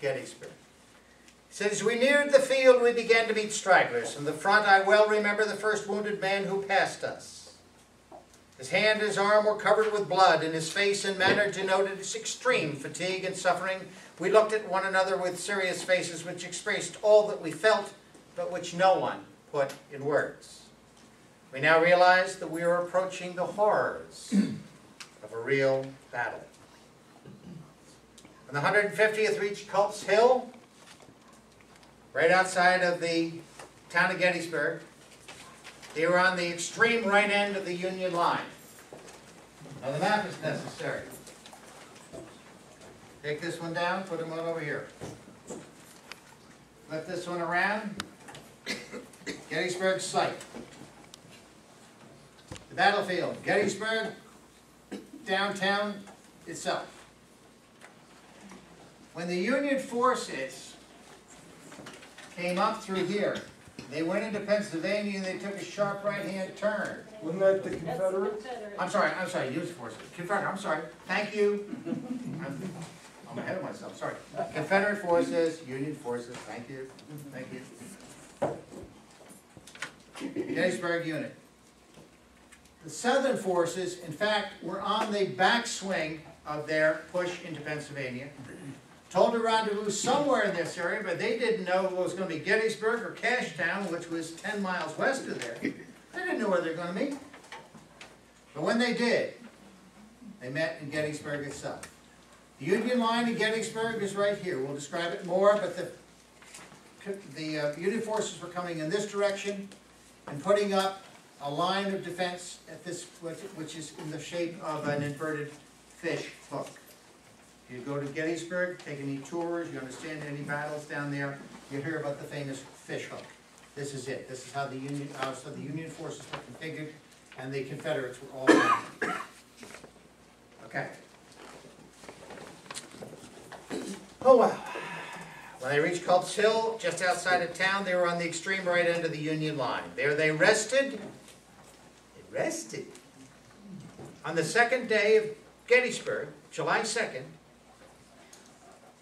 Gettysburg. He said, as we neared the field, we began to meet stragglers. From the front, I well remember the first wounded man who passed us. His hand and his arm were covered with blood, and his face and manner denoted his extreme fatigue and suffering. We looked at one another with serious faces which expressed all that we felt, but which no one put in words. We now realized that we were approaching the horrors of a real battle. When the 150th reached Culp's Hill, right outside of the town of Gettysburg, they were on the extreme right end of the Union line. Now the map is necessary. Take this one down, put them on over here. Flip this one around. Gettysburg site. The battlefield, Gettysburg, downtown itself. When the Union forces came up through here, they went into Pennsylvania and they took a sharp right-hand turn. Wasn't that the Confederates? I'm sorry, Union forces. Confederate, I'm sorry. Thank you. I'm ahead of myself, sorry. Confederate forces, Union forces, thank you. Thank you. Gettysburg unit. The Southern forces, in fact, were on the backswing of their push into Pennsylvania. Told to rendezvous somewhere in this area, but they didn't know if it was going to be Gettysburg or Cashtown, which was 10 miles west of there. They didn't know where they were going to meet. But when they did, they met in Gettysburg itself. The Union line in Gettysburg is right here. We'll describe it more, but the Union forces were coming in this direction and putting up a line of defense at this, which is in the shape of an inverted fish hook. You go to Gettysburg, take any tours, you understand any battles down there, you hear about the famous fish hook. This is it. This is how the Union forces were configured, and the Confederates were all around. Okay. Oh wow. When they reached Culp's Hill, just outside of town, they were on the extreme right end of the Union line. There they rested. They rested. On the second day of Gettysburg, July 2nd,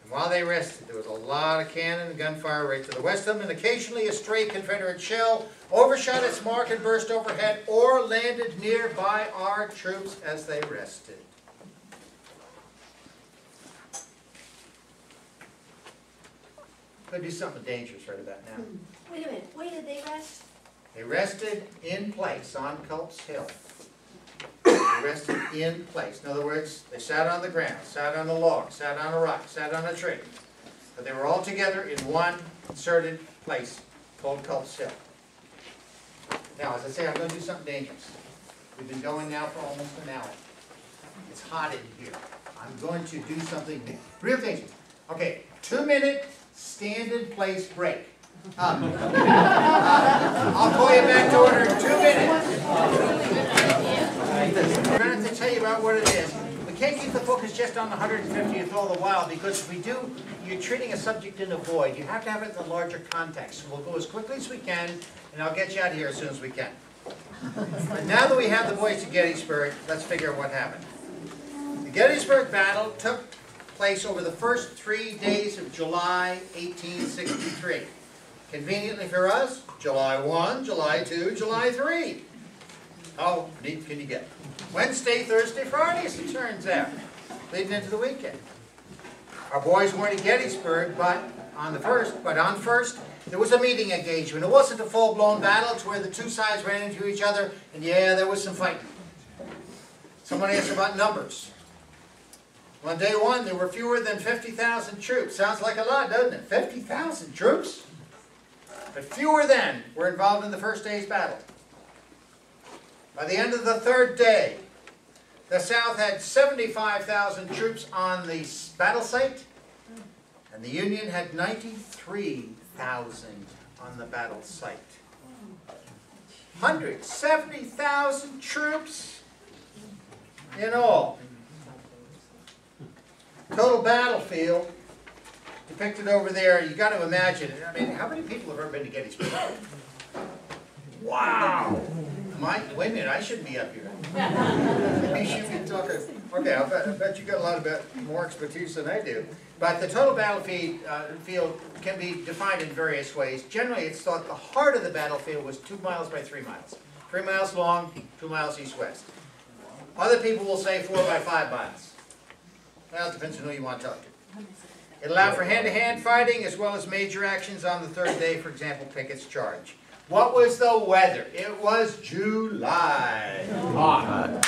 and while they rested, there was a lot of cannon and gunfire right to the west of them, and occasionally a stray Confederate shell overshot its mark and burst overhead, or landed nearby our troops as they rested. Could do something dangerous right about now. Wait a minute, where did they rest? They rested in place on Culp's Hill. They rested in place. In other words, they sat on the ground, sat on a log, sat on a rock, sat on a tree. But they were all together in one concerted place called Culp's Hill. Now, as I say, I'm going to do something dangerous. We've been going now for almost an hour. It's hot in here. I'm going to do something real dangerous. Okay, 2-minute stand in place break. I'll call you back to order in 2 minutes. We're going to have to tell you about what it is. We can't keep the focus just on the 150th all the while, because if we do, you're treating a subject in a void. You have to have it in a larger context. So we'll go as quickly as we can, and I'll get you out of here as soon as we can. But now that we have the boys to Gettysburg, let's figure out what happened. The Gettysburg battle took place over the first 3 days of July 1863. Conveniently for us, July 1, July 2, July 3. How neat can you get? Wednesday, Thursday, Friday, as it turns out, leading into the weekend. Our boys weren't at Gettysburg, but on first, there was a meeting engagement. It wasn't a full-blown battle. It's where the two sides ran into each other, and yeah, there was some fighting. Someone asked about numbers. On day one, there were fewer than 50,000 troops. Sounds like a lot, doesn't it? 50,000 troops? But fewer than were involved in the first day's battle. By the end of the third day, the South had 75,000 troops on the battle site, and the Union had 93,000 on the battle site. 170,000 troops in all. Total battlefield depicted over there. You got to imagine. I mean, how many people have ever been to Gettysburg? Wow! Wait a minute, I shouldn't be up here. You should be talking. Okay, I bet you got a lot more expertise than I do. But the total battlefield can be defined in various ways. Generally, it's thought the heart of the battlefield was 2 miles by 3 miles. 3 miles long, 2 miles east-west. Other people will say 4 by 5 miles. Well, it depends on who you want to talk to. It allowed for hand-to-hand fighting as well as major actions on the third day, for example, Pickett's charge. What was the weather? It was July. Hot.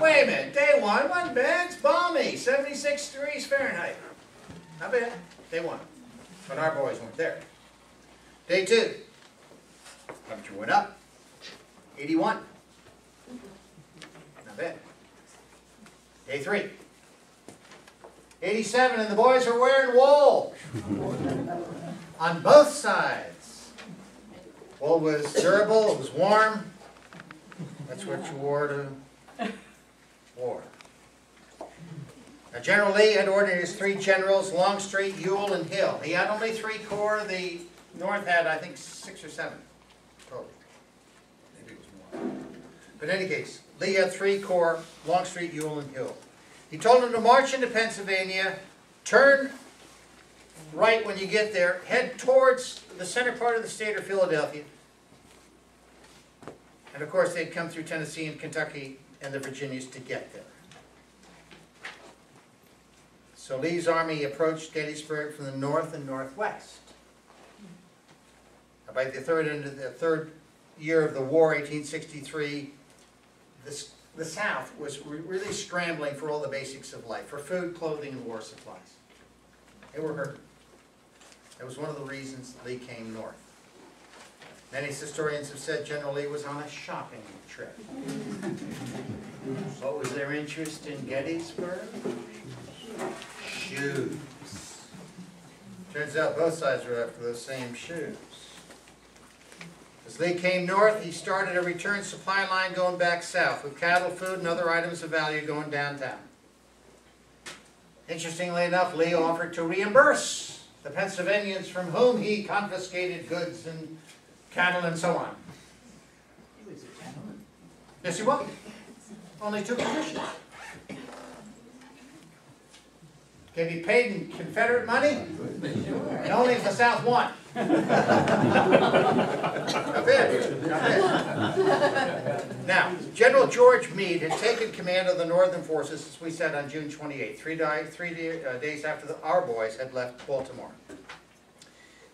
Wait a minute, day one wasn't bad. It's balmy, 76 degrees Fahrenheit. Not bad. Day one. But our boys weren't there. Day two. Temperature went up. 81. Not bad. Day three. 87, and the boys were wearing wool. On both sides. Wool was durable, it was warm. That's what you wore to war. Now, General Lee had ordered his 3 generals, Longstreet, Ewell, and Hill. He had only 3 corps. The North had, I think, 6 or 7 total. Maybe it was more. But in any case, Lee had 3 corps, Longstreet, Ewell, and Hill. He told them to march into Pennsylvania, turn right when you get there, head towards the center part of the state or Philadelphia. And of course, they'd come through Tennessee and Kentucky and the Virginias to get there. So Lee's army approached Gettysburg from the north and northwest. By the third year of the war, 1863, the South was really scrambling for all the basics of life, for food, clothing, and war supplies. They were hurting. That was one of the reasons Lee came north. Many historians have said General Lee was on a shopping trip. What was their interest in Gettysburg? Shoes. Turns out both sides were after those same shoes. As Lee came north, he started a return supply line going back south, with cattle, food, and other items of value going downtown. Interestingly enough, Lee offered to reimburse the Pennsylvanians from whom he confiscated goods and cattle and so on. He was a gentleman. Yes, he was. Only 2 conditions. Can be paid in Confederate money, and only if the South won. Not bad. Not bad. Now, General George Meade had taken command of the Northern forces, as we said, on June 28, 3 days after our boys had left Baltimore.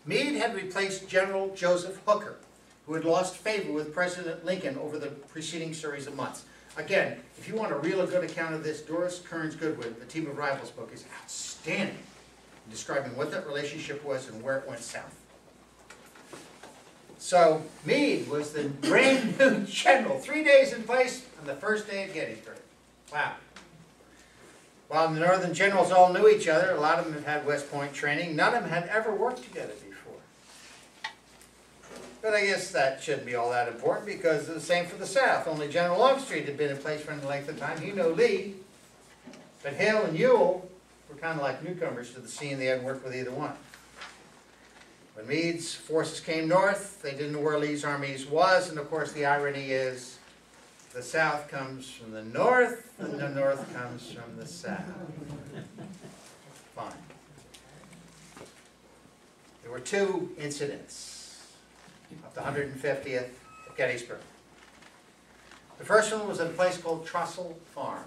Meade had replaced General Joseph Hooker, who had lost favor with President Lincoln over the preceding series of months. Again, if you want a real good account of this, Doris Kearns Goodwin, The Team of Rivals book, is outstanding in describing what that relationship was and where it went south. So, Meade was the brand new general, 3 days in place on the first day at Gettysburg. Wow. While the Northern generals all knew each other, a lot of them had had West Point training, none of them had ever worked together before. But I guess that shouldn't be all that important, because it was the same for the South. Only General Longstreet had been in place for any length of time. He knew Lee. But Hill and Ewell were kind of like newcomers to the scene. They hadn't worked with either one. When Meade's forces came north, they didn't know where Lee's armies was. And of course, the irony is the South comes from the north, and the north comes from the South. Fine. There were 2 incidents of the 150th at Gettysburg. The first one was at a place called Trussell Farm.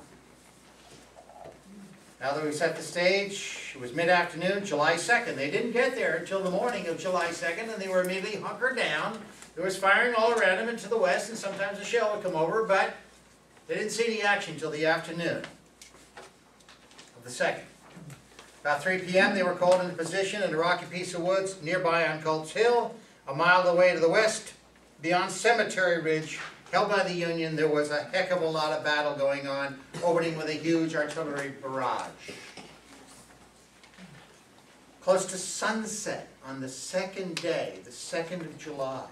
Now that we set the stage, it was mid-afternoon, July 2nd. They didn't get there until the morning of July 2nd, and they were immediately hunkered down. There was firing all around them and to the west, and sometimes a shell would come over, but they didn't see any action until the afternoon of the 2nd. About 3 p.m., they were called into position in a rocky piece of woods nearby on Culp's Hill. A mile away to the west, beyond Cemetery Ridge, held by the Union. There was a heck of a lot of battle going on, opening with a huge artillery barrage. Close to sunset on the second day, the 2nd of July,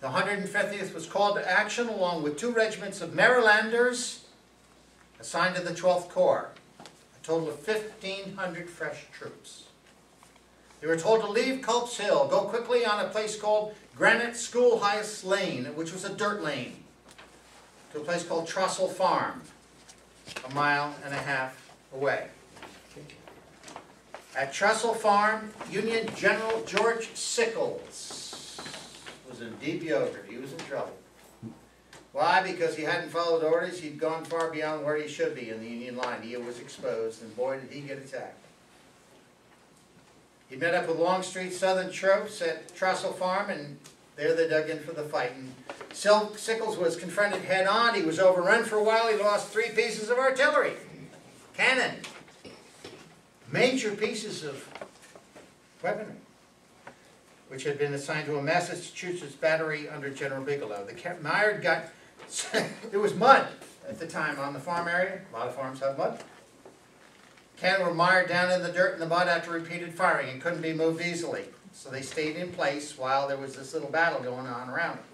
The 150th was called to action along with 2 regiments of Marylanders assigned to the 12th Corps, a total of 1,500 fresh troops. They were told to leave Culp's Hill, go quickly on a place called Granite Schoolhouse Lane, which was a dirt lane, to a place called Trussell Farm, a mile and a half away. At Trussell Farm, Union General George Sickles was in deep yogurt. He was in trouble. Why? Because he hadn't followed orders. He'd gone far beyond where he should be in the Union line. He was exposed, and boy, did he get attacked. He met up with Longstreet's Southern troops at Trussell Farm, and there they dug in for the fight. And Sickles was confronted head-on. He was overrun for a while. He lost 3 pieces of artillery, cannon, major pieces of weaponry, which had been assigned to a Massachusetts battery under General Bigelow. The Mired got, there was mud at the time on the farm area. A lot of farms have mud. Cannon were mired down in the dirt and the mud after repeated firing and couldn't be moved easily. So they stayed in place while there was this little battle going on around them.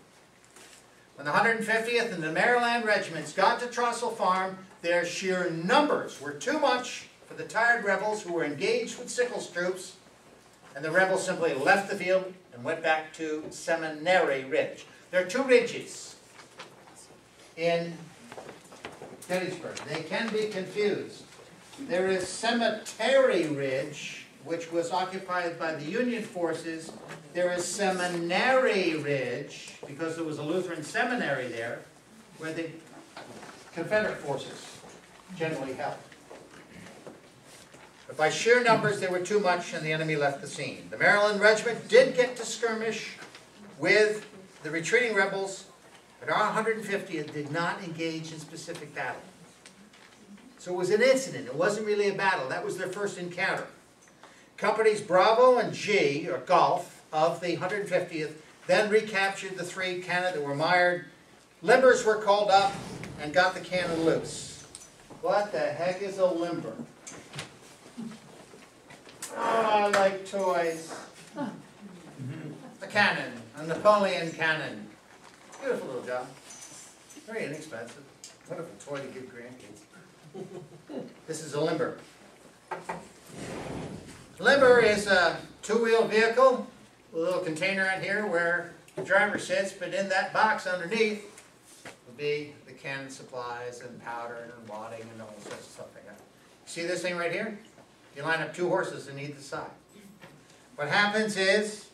When the 150th and the Maryland regiments got to Trussell Farm, their sheer numbers were too much for the tired rebels who were engaged with Sickles' troops, and the rebels simply left the field and went back to Seminary Ridge. There are 2 ridges in Gettysburg. They can be confused. There is Cemetery Ridge, which was occupied by the Union forces. There is Seminary Ridge, because there was a Lutheran seminary there, where the Confederate forces generally held. But by sheer numbers, they were too much, and the enemy left the scene. The Maryland Regiment did get to skirmish with the retreating rebels, but our 150th did not engage in specific battle. So it was an incident. It wasn't really a battle. That was their first encounter. Companies Bravo and G, or Golf, of the 150th then recaptured the 3 cannon that were mired. Limbers were called up and got the cannon loose. What the heck is a limber? Oh, I like toys. A cannon, a Napoleon cannon. Beautiful little job. Very inexpensive. Wonderful toy to give grandkids. This is a limber. Limber is a 2-wheel vehicle with a little container in here where the driver sits, but in that box underneath would be the cannon supplies and powder and wadding and all sorts of stuff like that. See this thing right here? You line up 2 horses on either side. What happens is,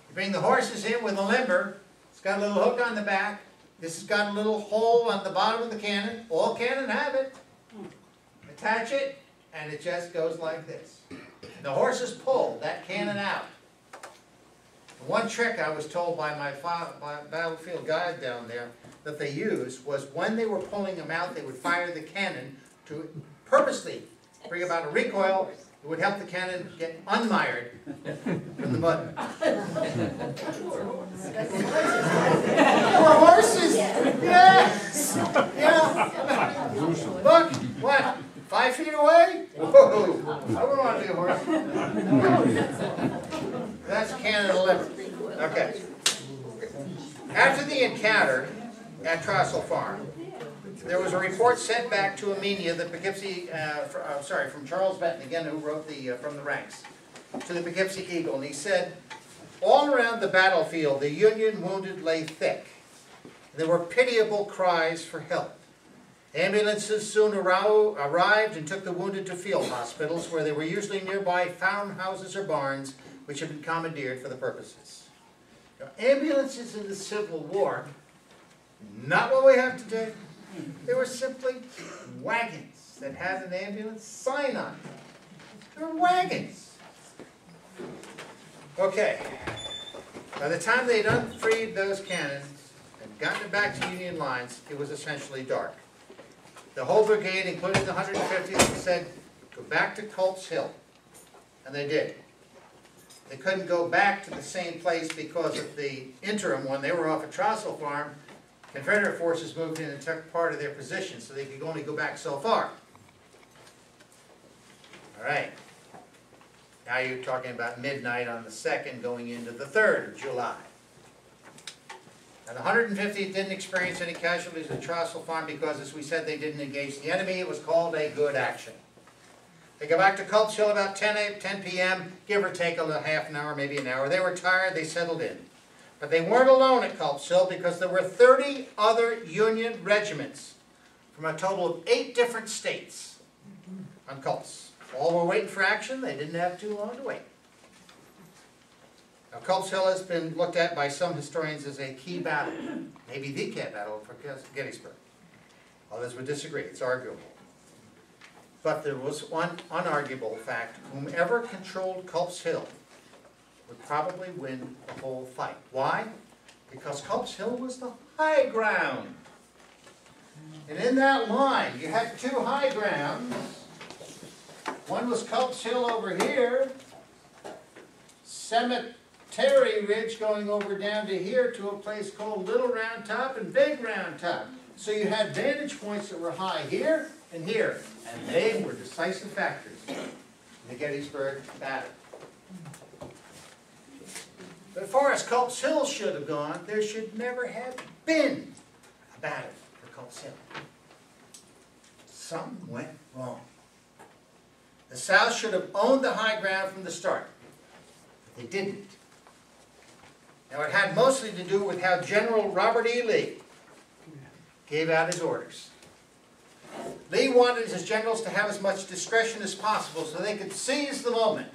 you bring the horses in with a limber. It's got a little hook on the back. This has got a little hole on the bottom of the cannon. All cannon have it. Attach it, and it just goes like this. The horses pull that cannon out. One trick I was told by my battlefield guide down there that they used was when they were pulling them out, they would fire the cannon to purposely bring about a recoil. It would help the cannon get unmired from the mud. More horses! Yes! Yeah! Look! What? 5 feet away? Whoa! I wouldn't want to be a horse. That's cannon limber. Okay. After the encounter at Trussell Farm, there was a report sent back to Amenia that Poughkeepsie, from Charles Benton, again, who wrote the From the Ranks, to the Poughkeepsie Eagle, and he said, all around the battlefield, the Union wounded lay thick. There were pitiable cries for help. Ambulances soon arrived and took the wounded to field hospitals, where they were usually nearby farmhouses or barns, which had been commandeered for the purposes. Now, ambulances in the Civil War, not what we have today. They were simply wagons that had an ambulance sign on them. They were wagons. Okay. By the time they'd unfreed those cannons and gotten it back to Union lines, it was essentially dark. The whole brigade, including the 150th, said, go back to Culp's Hill. And they did. They couldn't go back to the same place because of the interim. When they were off at Trussell Farm, Confederate forces moved in and took part of their position, so they could only go back so far. All right. Now you're talking about midnight on the 2nd going into the 3rd of July. And the 150th didn't experience any casualties at Trostle Farm because, as we said, they didn't engage the enemy. It was called a good action. They go back to Culp's Hill about 10 p.m., give or take a half an hour, maybe an hour. They were tired, they settled in. But they weren't alone at Culp's Hill because there were 30 other Union regiments from a total of 8 different states on Culp's. All were waiting for action. They didn't have too long to wait. Now, Culp's Hill has been looked at by some historians as a key battle, maybe the key battle for Gettysburg. Others would disagree. It's arguable. But there was one unarguable fact. Whomever controlled Culp's Hill would probably win the whole fight. Why? Because Culp's Hill was the high ground. And in that line, you had 2 high grounds. One was Culp's Hill over here, Cemetery Ridge going over down to here to a place called Little Round Top and Big Round Top. So you had vantage points that were high here and here, and they were decisive factors in the Gettysburg battle. But as far as Culp's Hill should have gone, there should never have been a battle for Culp's Hill. Something went wrong. The South should have owned the high ground from the start, but they didn't. Now, it had mostly to do with how General Robert E. Lee gave out his orders. Lee wanted his generals to have as much discretion as possible so they could seize the moment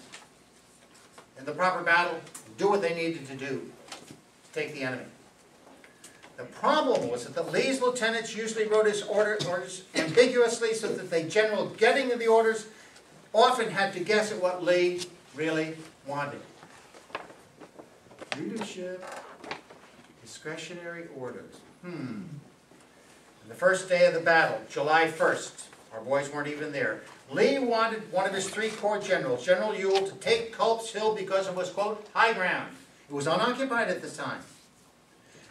in the proper battle, do what they needed to do to take the enemy. The problem was that Lee's lieutenants usually wrote his orders ambiguously so that the general getting the orders often had to guess at what Lee really wanted. Leadership, discretionary orders. On the first day of the battle, July 1st, our boys weren't even there, Lee wanted one of his 3 corps generals, General Ewell, to take Culp's Hill because it was, quote, high ground. It was unoccupied at the time.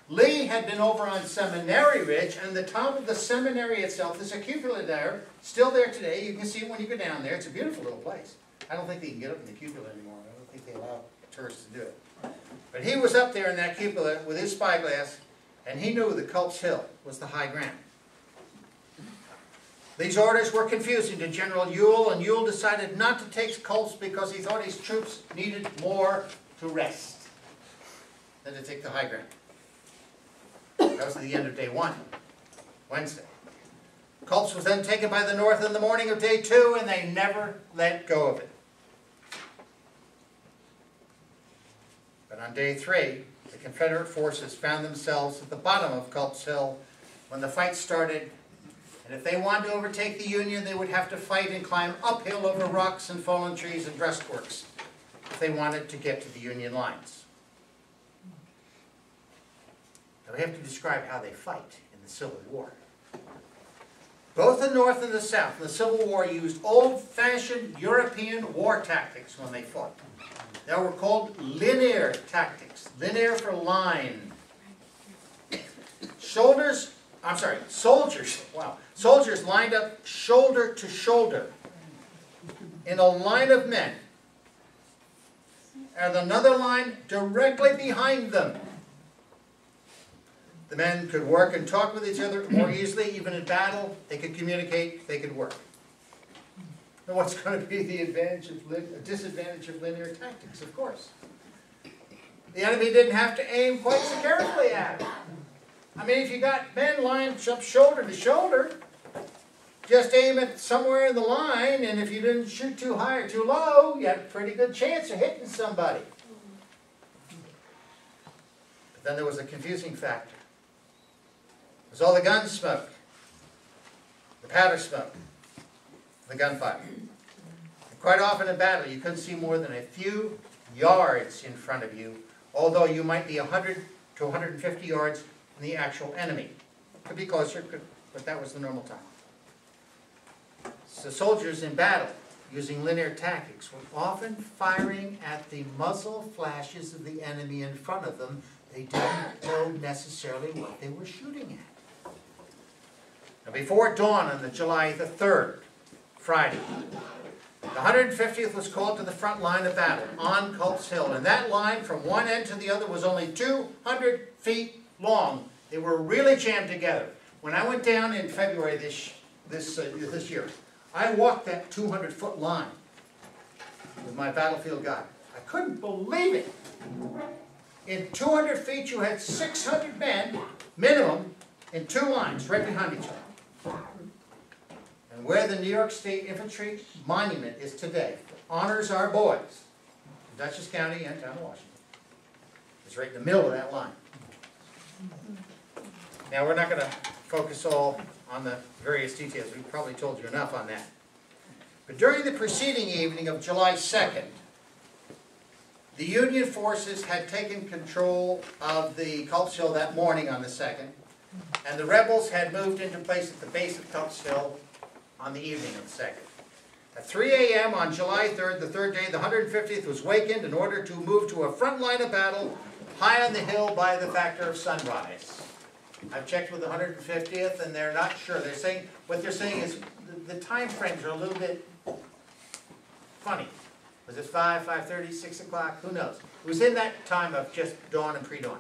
Lee had been over on Seminary Ridge, and the top of the seminary itself, there's a cupola there, still there today. You can see it when you go down there. It's a beautiful little place. I don't think they can get up in the cupola anymore. I don't think they allow tourists to do it. But he was up there in that cupola with his spyglass, and he knew that Culp's Hill was the high ground. These orders were confusing to General Ewell, and Ewell decided not to take Culp's because he thought his troops needed more to rest than to take the high ground. That was the end of day 1, Wednesday. Culp's was then taken by the North in the morning of day 2, and they never let go of it. But on day 3, the Confederate forces found themselves at the bottom of Culp's Hill when the fight started. And if they wanted to overtake the Union, they would have to fight and climb uphill over rocks and fallen trees and breastworks if they wanted to get to the Union lines. Now we have to describe how they fight in the Civil War. Both the North and the South in the Civil War used old-fashioned European war tactics when they fought. They were called linear tactics. Linear for line. Soldiers lined up shoulder to shoulder in a line of men, and another line directly behind them. The men could work and talk with each other more easily, even in battle. They could communicate, they could work. And what's going to be the disadvantage of linear tactics? Of course. The enemy didn't have to aim quite so carefully at it. I mean, if you got men lined up shoulder to shoulder, just aim it somewhere in the line, and if you didn't shoot too high or too low, you had a pretty good chance of hitting somebody. But then there was a confusing factor. It was all the gun smoke, the powder smoke, the gunfire. And quite often in battle, you couldn't see more than a few yards in front of you, although you might be 100 to 150 yards from the actual enemy. Could be closer, but that was the normal time. So soldiers in battle, using linear tactics, were often firing at the muzzle flashes of the enemy in front of them. They didn't know necessarily what they were shooting at. Now, before dawn on the July the 3rd, Friday, the 150th was called to the front line of battle on Culp's Hill. And that line from one end to the other was only 200 feet long. They were really jammed together. When I went down in February this year, I walked that 200-foot line with my battlefield guide. I couldn't believe it. In 200 feet, you had 600 men, minimum, in two lines, right behind each other. And where the New York State Infantry Monument is today, honors our boys, in Dutchess County and town of Washington. It's right in the middle of that line. Now, we're not going to focus all on the various details. We've probably told you enough on that. But during the preceding evening of July 2nd, the Union forces had taken control of the Culp's Hill that morning on the 2nd, and the rebels had moved into place at the base of Culp's Hill on the evening of the 2nd. At 3 a.m. on July 3rd, the third day, the 150th was wakened in order to move to a front line of battle high on the hill by the factor of sunrise. I've checked with the 150th, and they're not sure. They're saying, what they're saying is the time frames are a little bit funny. Was it 5, 5:30, 6 o'clock? Who knows? It was in that time of just dawn and pre-dawn.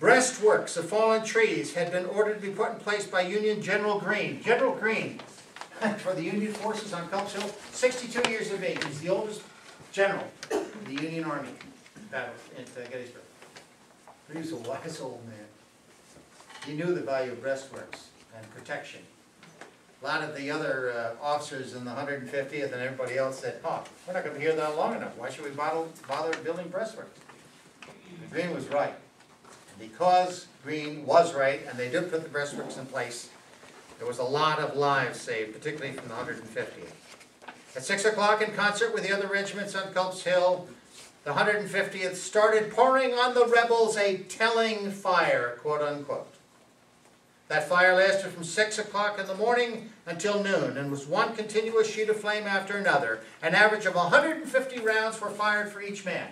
Breastworks of fallen trees had been ordered to be put in place by Union General Greene. General Greene, for the Union forces on Culp's Hill, 62 years of age. He's the oldest general of the Union Army battle at Gettysburg. He was a wise old man. He knew the value of breastworks and protection. A lot of the other officers in the 150th and everybody else said, oh, we're not going to be here that long enough. Why should we bother building breastworks? And Greene was right. And because Greene was right, and they did put the breastworks in place, there was a lot of lives saved, particularly from the 150th. At 6 o'clock, in concert with the other regiments on Culp's Hill, the 150th started pouring on the rebels a telling fire, quote unquote. That fire lasted from 6 o'clock in the morning until noon and was one continuous sheet of flame after another. An average of 150 rounds were fired for each man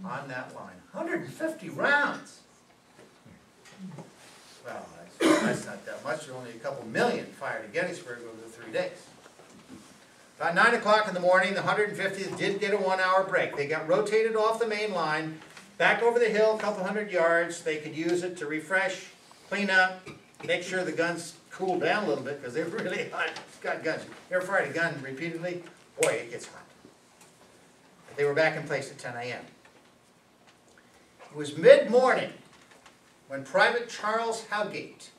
on that line. 150 rounds! Well, that's not that much. There were only a couple million fired at Gettysburg over the 3 days. About 9 o'clock in the morning, the 150th did get a 1-hour break. They got rotated off the main line, back over the hill a couple hundred yards. They could use it to refresh, clean up, make sure the guns cooled down a little bit because they were really hot. Got guns. You ever fired a gun repeatedly? Boy, it gets hot. But they were back in place at 10 a.m. It was mid-morning when Private Charles Howgate,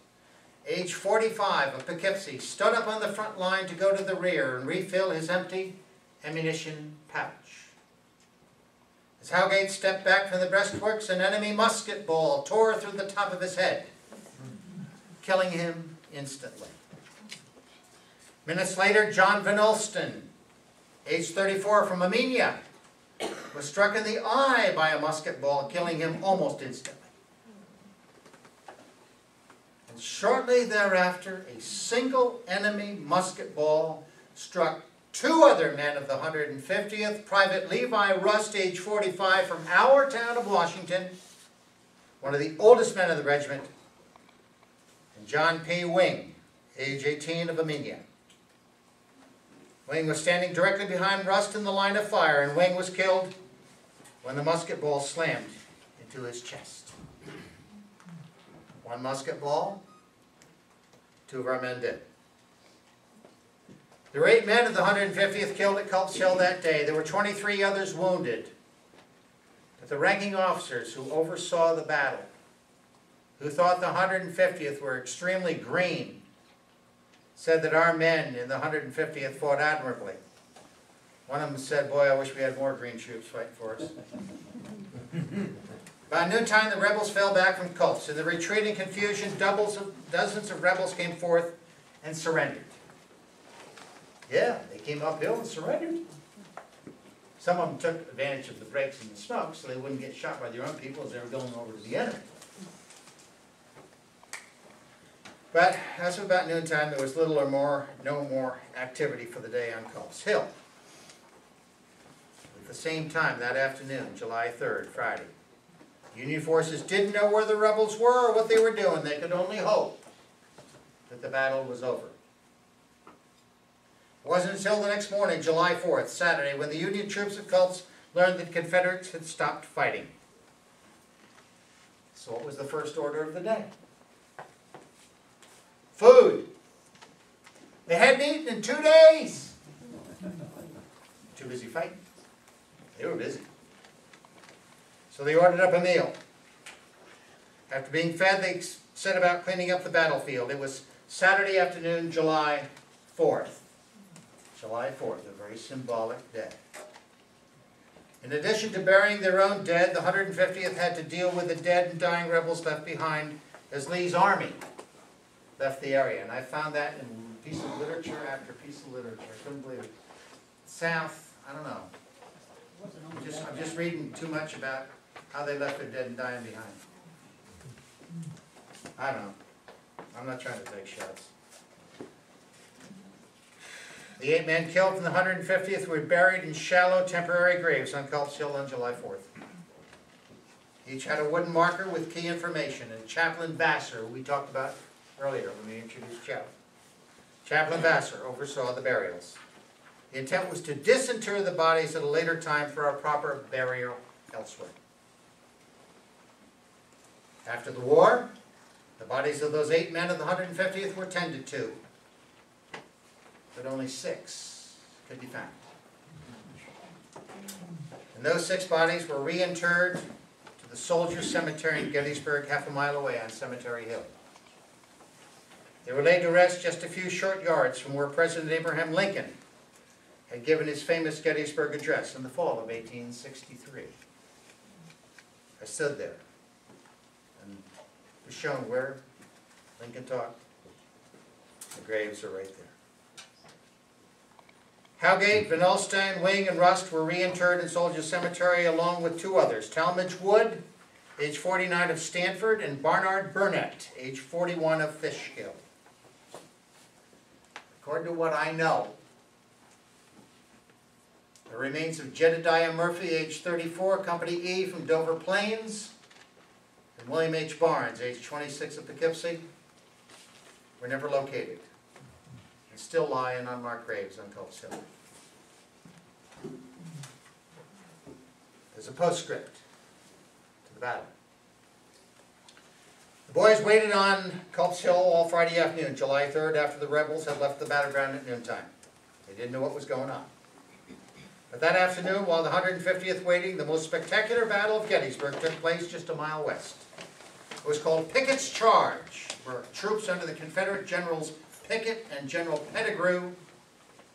age 45 of Poughkeepsie, stood up on the front line to go to the rear and refill his empty ammunition pouch. As Howgate stepped back from the breastworks, an enemy musket ball tore through the top of his head, killing him instantly. Minutes later, John Van Alston, age 34 from Armenia, was struck in the eye by a musket ball, killing him almost instantly. And shortly thereafter, a single enemy musket ball struck two other men of the 150th, Private Levi Rust, age 45, from our town of Washington, one of the oldest men of the regiment, and John P. Wing, age 18, of Armenia. Wing was standing directly behind Rust in the line of fire, and Wing was killed when the musket ball slammed into his chest. One musket ball, two of our men dead. There were 8 men of the 150th killed at Culp's Hill that day. There were 23 others wounded. But the ranking officers who oversaw the battle, who thought the 150th were extremely green, said that our men in the 150th fought admirably. One of them said, boy, I wish we had more green troops fighting for us. By noontime, the rebels fell back from Culp's. In the retreating confusion, dozens of rebels came forth and surrendered. Yeah, they came uphill and surrendered. Some of them took advantage of the breaks in the smoke so they wouldn't get shot by their own people as they were going over to the enemy. But as of about noontime, there was little or no more activity for the day on Culp's Hill. At the same time, that afternoon, July 3rd, Friday, Union forces didn't know where the rebels were or what they were doing. They could only hope that the battle was over. It wasn't until the next morning, July 4th, Saturday, when the Union troops at Culp's learned that Confederates had stopped fighting. So what was the first order of the day? Food. They hadn't eaten in 2 days. Too busy fighting. They were busy. So they ordered up a meal. After being fed, they set about cleaning up the battlefield. It was Saturday afternoon, July 4th. July 4th, a very symbolic day. In addition to burying their own dead, the 150th had to deal with the dead and dying rebels left behind as Lee's army left the area. And I found that in piece of literature after piece of literature. I couldn't believe it. South, I don't know. I'm just reading too much about how they left their dead and dying behind. I don't know. I'm not trying to take shots. The 8 men killed from the 150th were buried in shallow temporary graves on Culp's Hill on July 4th. Each had a wooden marker with key information, and Chaplain Vassar, who we talked about earlier when we introduced Chaplain. Chaplain Vassar oversaw the burials. The intent was to disinter the bodies at a later time for a proper burial elsewhere. After the war, the bodies of those 8 men of the 150th were tended to, but only 6 could be found. And those 6 bodies were reinterred to the Soldiers' Cemetery in Gettysburg, half a mile away on Cemetery Hill. They were laid to rest just a few short yards from where President Abraham Lincoln had given his famous Gettysburg Address in the fall of 1863. I stood there and was shown where Lincoln talked. The graves are right there. Howgate, Van Alstyne, Wing, and Rust were reinterred in Soldiers' Cemetery along with 2 others, Talmadge Wood, age 49 of Stanford, and Barnard Burnett, age 41 of Fishkill. According to what I know, the remains of Jedediah Murphy, age 34, Company E from Dover Plains, and William H. Barnes, age 26 of Poughkeepsie, were never located and still lie in unmarked graves on Culp's Hill. There's a postscript to the battle. The boys waited on Culp's Hill all Friday afternoon, July 3rd, after the rebels had left the battleground at noontime. They didn't know what was going on. But that afternoon, while the 150th waiting, the most spectacular Battle of Gettysburg took place just a mile west. It was called Pickett's Charge, where troops under the Confederate Generals Pickett and General Pettigrew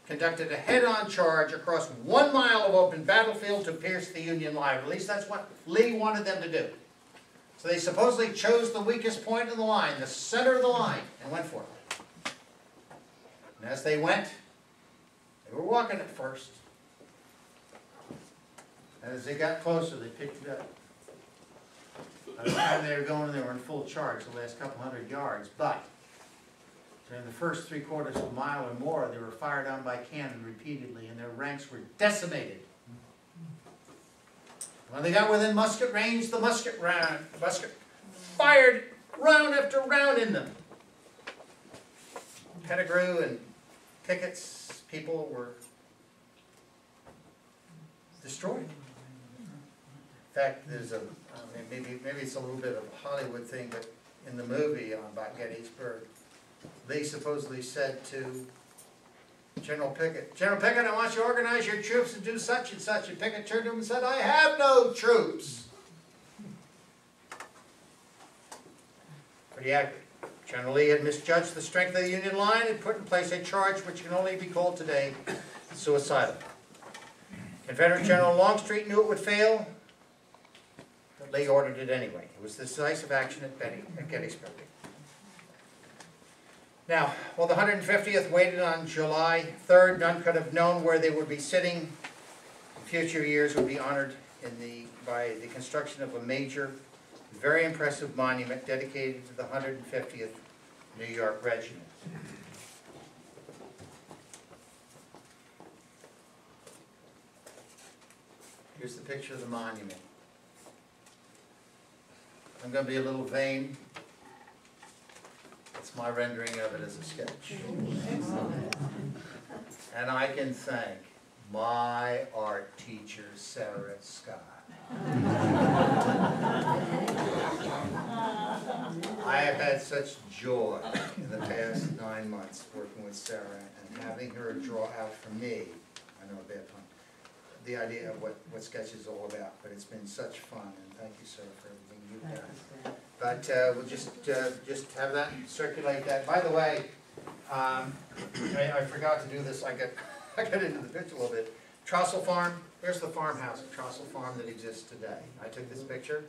conducted a head-on charge across 1 mile of open battlefield to pierce the Union line. At least that's what Lee wanted them to do. So they supposedly chose the weakest point in the line, the center of the line, and went for it. And as they went, they were walking at first. And as they got closer, they picked it up. By the time they were going, they were in full charge the last couple hundred yards. But during the first 3/4 of a mile or more, they were fired on by cannon repeatedly, and their ranks were decimated. When they got within musket range, the musket fired round after round in them. Pettigrew and Pickett's people were destroyed. In fact, there's maybe it's a little bit of a Hollywood thing, but in the movie about Gettysburg, Lee supposedly said to General Pickett, "General Pickett, I want you to organize your troops and do such and such." And Pickett turned to him and said, "I have no troops." Pretty accurate. General Lee had misjudged the strength of the Union line and put in place a charge which can only be called today suicidal. Confederate General Longstreet knew it would fail, but Lee ordered it anyway. It was decisive action at Gettysburg. Now, while the 150th waited on July 3rd, none could have known where they would be sitting. In future years would be honored by the construction of a major, very impressive monument dedicated to the 150th New York Regiment. Here's the picture of the monument. I'm going to be a little vain. It's my rendering of it as a sketch. And I can thank my art teacher, Sarah Scott. had such joy in the past 9 months working with Sarah and having her draw out for me, I know a bad pun, the idea of what sketch is all about, but it's been such fun, and thank you, Sarah, for everything you've done. But we'll just have that, circulate that. By the way, I forgot to do this, I got into the picture a little bit. Trossel Farm, here's the farmhouse at Trossel Farm that exists today. I took this picture.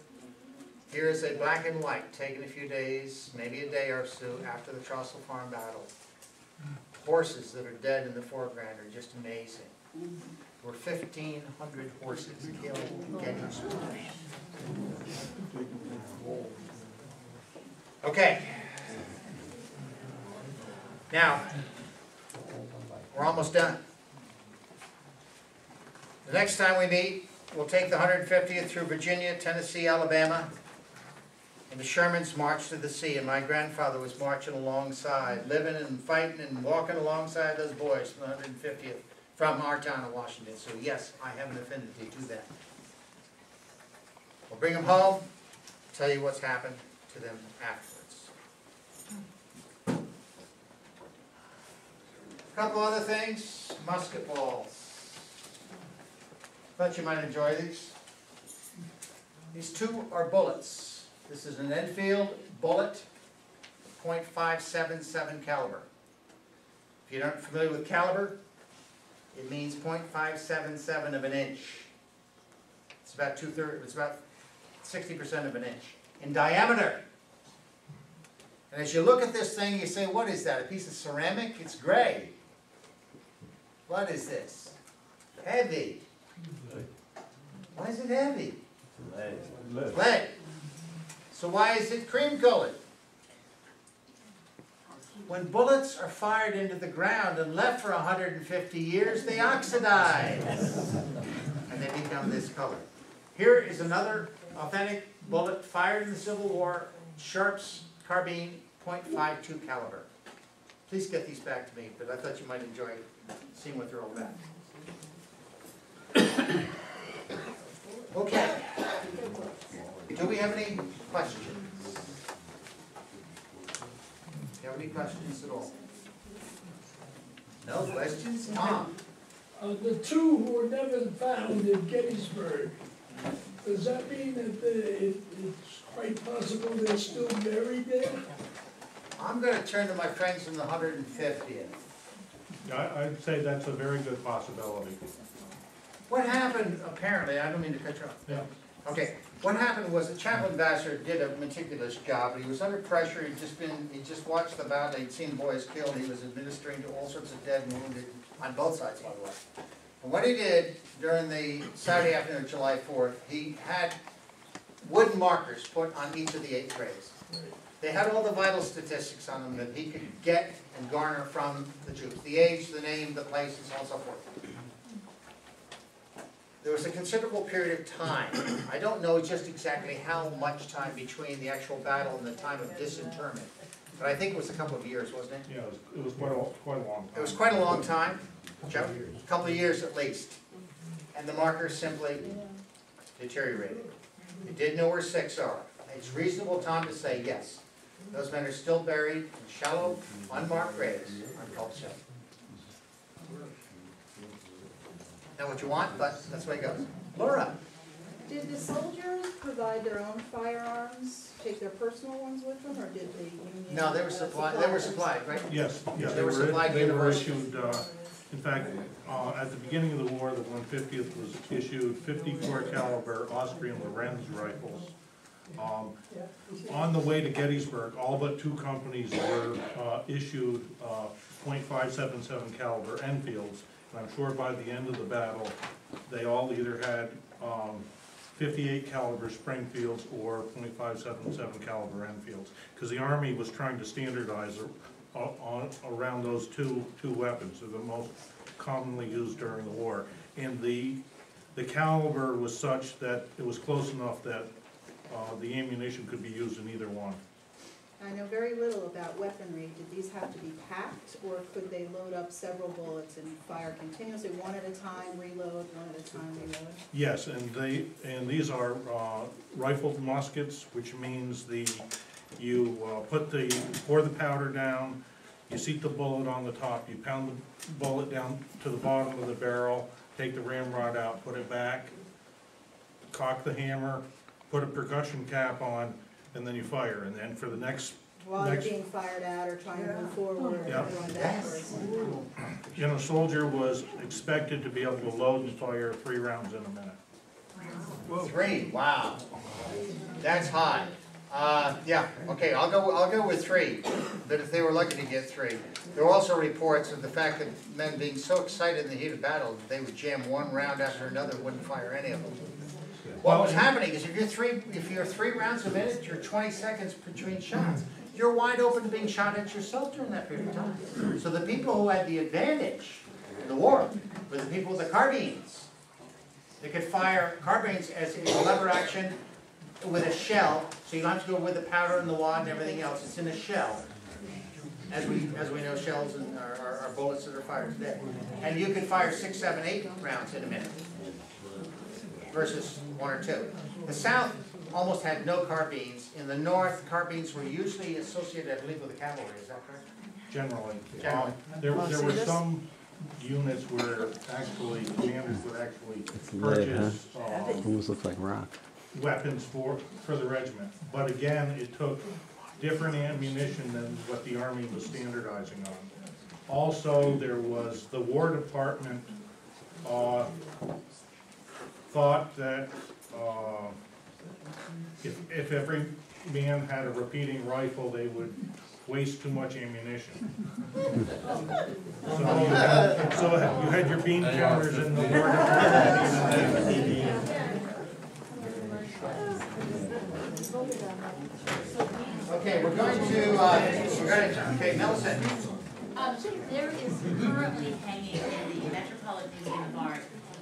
Here is a black and white, taken a few days, maybe a day or so after the Trossel Farm battle. Horses that are dead in the foreground are just amazing. There were 1,500 horses killed in Gettysburg. Okay. Now, we're almost done. The next time we meet, we'll take the 150th through Virginia, Tennessee, Alabama, and the Shermans marched to the sea, and my grandfather was marching alongside, living and fighting and walking alongside those boys from the 150th, from our town of Washington. So yes, I have an affinity to that. We'll bring them home, tell you what's happened to them afterwards. A couple other things, musket balls. Thought you might enjoy these. These two are bullets. This is an Enfield bullet, .577 caliber. If you're not familiar with caliber, it means .577 of an inch. It's about 60% of an inch in diameter. And as you look at this thing, you say, what is that? A piece of ceramic? It's gray. What is this? Heavy. Why is it heavy? Lead. Lead. So why is it cream colored? When bullets are fired into the ground and left for 150 years, they oxidize. And they become this color. Here is another authentic bullet fired in the Civil War, Sharp's carbine, .52 caliber. Please get these back to me, but I thought you might enjoy seeing what they're all about. Okay. Do we have any questions? Do you have any questions at all? No questions? Tom? The two who were never found in Gettysburg, does that mean that it's quite possible they're still buried there? I'm going to turn to my friends from the 150th. I'd say that's a very good possibility. What happened, apparently, I don't mean to cut you off. Yeah. Okay, what happened was the chaplain Vassar did a meticulous job, but he was under pressure, he just watched the battle, he'd seen boys killed, he was administering to all sorts of dead and wounded, on both sides, by the way. And what he did during the Saturday afternoon of July 4th, he had wooden markers put on each of the 8 graves. They had all the vital statistics on them that he could get and garner from the troops. The age, the name, the place, and so on and so forth. There was a considerable period of time. I don't know just exactly how much time between the actual battle and the time of disinterment, but I think it was a couple of years, wasn't it? Yeah, it was quite a long time. It was quite a long time, Joe, a couple of years at least. And the markers simply deteriorated. You did know where 6 are. It's reasonable time to say yes. Those men are still buried in shallow, unmarked graves on Culp Hill. Not what you want, but that's the way it goes. Laura? Did the soldiers provide their own firearms, take their personal ones with them, or did the Union? No, they were supplied, right? Yes, They were supplied to they were university. issued, in fact, at the beginning of the war, the 150th was issued 54 caliber Austrian Lorenz rifles. On the way to Gettysburg, all but 2 companies were issued .577 caliber Enfields. And I'm sure by the end of the battle, they all either had 58 caliber Springfields or .577 caliber Enfields, because the Army was trying to standardize around those two weapons. They're the most commonly used during the war. And the caliber was such that it was close enough that the ammunition could be used in either one. I know very little about weaponry. Did these have to be packed, or could they load up several bullets and fire continuously, one at a time, reload, one at a time, reload? Yes, and these are rifled muskets, which means You pour the powder down, you seat the bullet on the top, you pound the bullet down to the bottom of the barrel, take the ramrod out, put it back, cock the hammer, put a percussion cap on, and then you fire. And then for the next, While you're being fired at or trying to move forward or Yeah. run backwards. you know, a soldier was expected to be able to load and fire 3 rounds in a minute. 3, wow. That's high. Yeah, okay, I'll go with 3, but if they were lucky to get 3. There were also reports of the fact that men being so excited in the heat of battle, that they would jam one round after another, wouldn't fire any of them. What was happening is if you're 3 rounds a minute, you're 20 seconds between shots. You're wide open to being shot at yourself during that period of time. So the people who had the advantage in the war were the people with the carbines. They could fire carbines as a lever action with a shell, so you don't have to go with the powder and the wad and everything else. It's in a shell, as we know shells and are bullets that are fired today. And you can fire 6, 7, 8 rounds in a minute versus 1 or 2. The South almost had no carbines. In the North, carbines were usually associated, I believe, with the cavalry. Is that correct? Generally. Generally. There were some units where actually commanders would actually purchase Almost looks like rock. weapons for the regiment. But again, it took different ammunition than what the Army was standardizing on. Also, there was, the War Department thought that if every man had a repeating rifle, they would waste too much ammunition. So you had your bean counters in the War Department. Okay, we're going to, okay, Nelson. There is currently hanging in the Metropolitan Museum of Art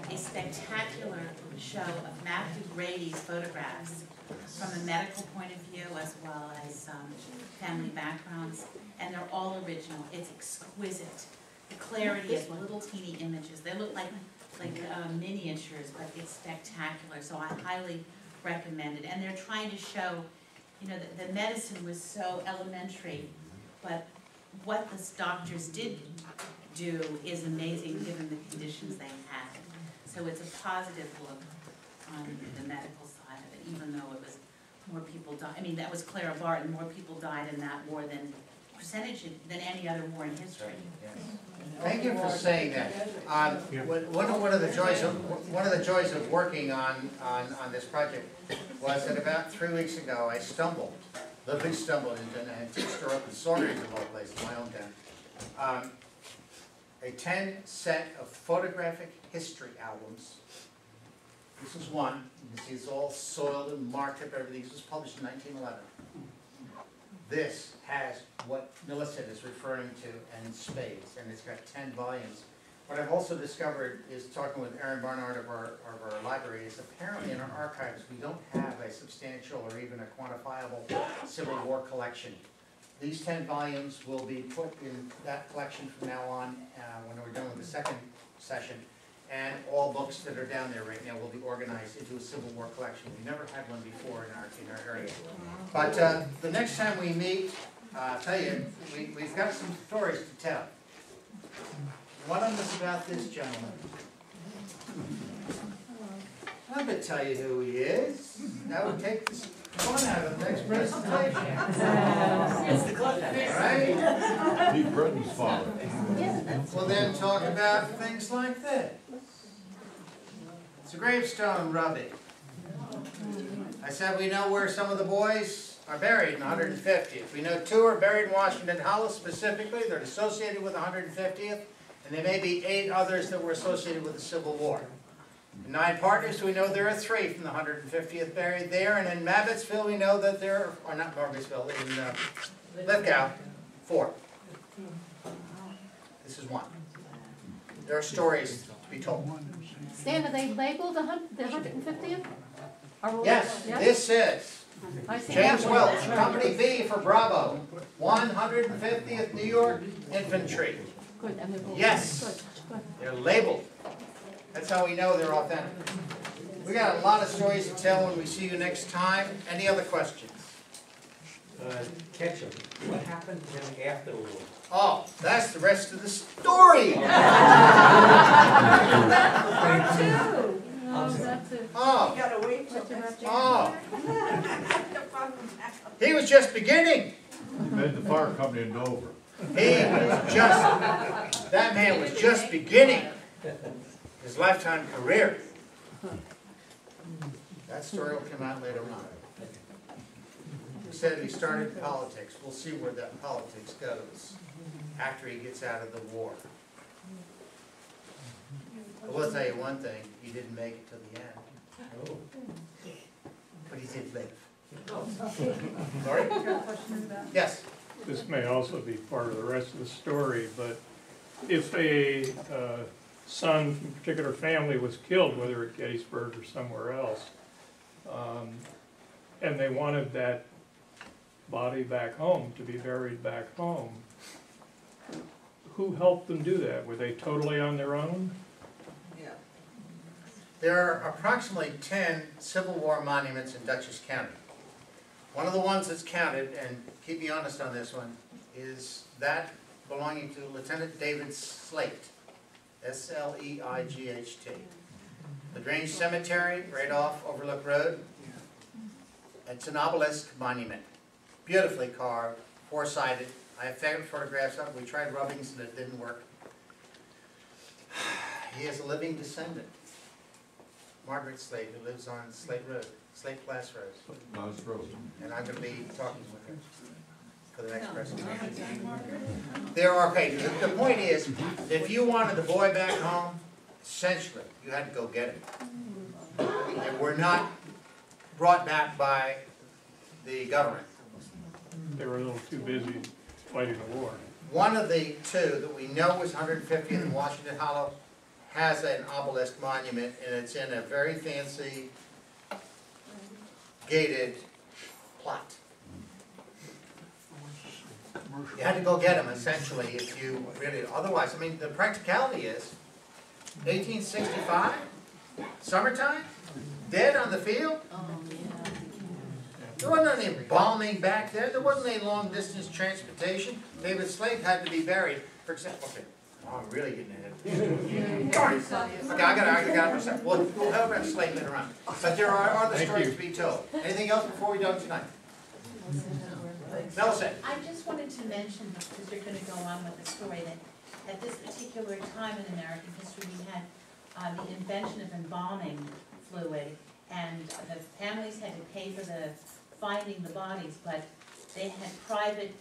a spectacular show of Matthew Grady's photographs from a medical point of view as well as family backgrounds, and they're all original. It's exquisite. The clarity of little teeny images. They look like miniatures, but it's spectacular. So I highly recommend it. And they're trying to show, you know, that the medicine was so elementary, but what the doctors did do is amazing given the conditions they had. So it's a positive look on the medical side of it, even though it was more people died. I mean, that was Clara Barton. More people died in that war than any other war in history. Thank you for saying that. One of the joys of working on this project was that about 3 weeks ago I literally stumbled into an antique store up in Saunders of all places, my hometown. A 10-set of photographic history albums. This is one. You can see it's all soiled and marked up, everything. This was published in 1911. This has what Millicent is referring to in spades, and it's got 10 volumes. What I've also discovered is, talking with Aaron Barnard of our library, is apparently in our archives we don't have a substantial or even a quantifiable Civil War collection. These 10 volumes will be put in that collection from now on when we're done with the second session. And all books that are down there right now will be organized into a Civil War collection. We never had one before in our area. But the next time we meet, I'll tell you, we've got some stories to tell. One of them is about this gentleman. I'm going to tell you who he is. That would take the fun out of the next presentation. It's the club. All right? Deep Britain's father. We'll then talk about things like this. It's a gravestone rubbing. I said we know where some of the boys are buried in the 150th. We know 2 are buried in Washington Hollow specifically. They're associated with the 150th. And there may be 8 others that were associated with the Civil War. In 9 Partners, we know there are 3 from the 150th buried there. And in Mabbottsville, we know that there are, or not Mabbottsville, in Lithgow, 4. This is 1. There are stories to be told. Stan, are they labeled the 150th? Yes, this is James Welch, Company B for Bravo, 150th New York Infantry. Good, and they're both. Yes, Good. they're labeled. That's how we know they're authentic. We got a lot of stories to tell when we see you next time. Any other questions? catch him. What happened to him after the war? Oh, that's the rest of the story. Part two. No, that's it. Oh, You gotta wait till next oh, January. he was just beginning. Met the fire company in Dover. He was just, that man was just beginning his lifetime career. That story will come out later on. He said he started in politics. We'll see where that politics goes after he gets out of the war. I will tell you one thing, he didn't make it to the end. Oh. But he did live. Sorry? Yes. This may also be part of the rest of the story, but if a son from a particular family was killed, whether at Gettysburg or somewhere else, and they wanted that body back home, to be buried back home, who helped them do that? Were they totally on their own? Yeah. There are approximately 10 Civil War monuments in Dutchess County. One of the ones that's counted, and keep me honest on this one, is that belonging to Lieutenant David Slate, S-L-E-I-G-H-T. The Grange Cemetery, right off Overlook Road. It's an obelisk monument, beautifully carved, four-sided. I have favorite photographs of it. We tried rubbings and it didn't work. He is a living descendant. Margaret Slate, who lives on Slate Road, Slate Glass Road. Nice road. And I'm going to be talking with her for the next presentation. There are, okay, the point is, if you wanted the boy back home, essentially, you had to go get him. And we're not brought back by the government. They were a little too busy fighting the war. One of the two that we know was 150th in Washington Hollow has an obelisk monument, and it's in a very fancy gated plot. You had to go get them, essentially, if you really, otherwise, I mean, the practicality is, 1865, summertime, dead on the field. There wasn't any bombing back there. There wasn't any long-distance transportation. David Slate had to be buried, for example. Okay, oh, I'm really getting ahead. Sorry. Okay, I got a percent. We'll have about Slate later on. But there are other stories to be told. Anything else before we go tonight? Nelson. I just wanted to mention, because you're going to go on with the story, that at this particular time in American history, we had the invention of embalming fluid, and the families had to pay for the finding the bodies, but they had private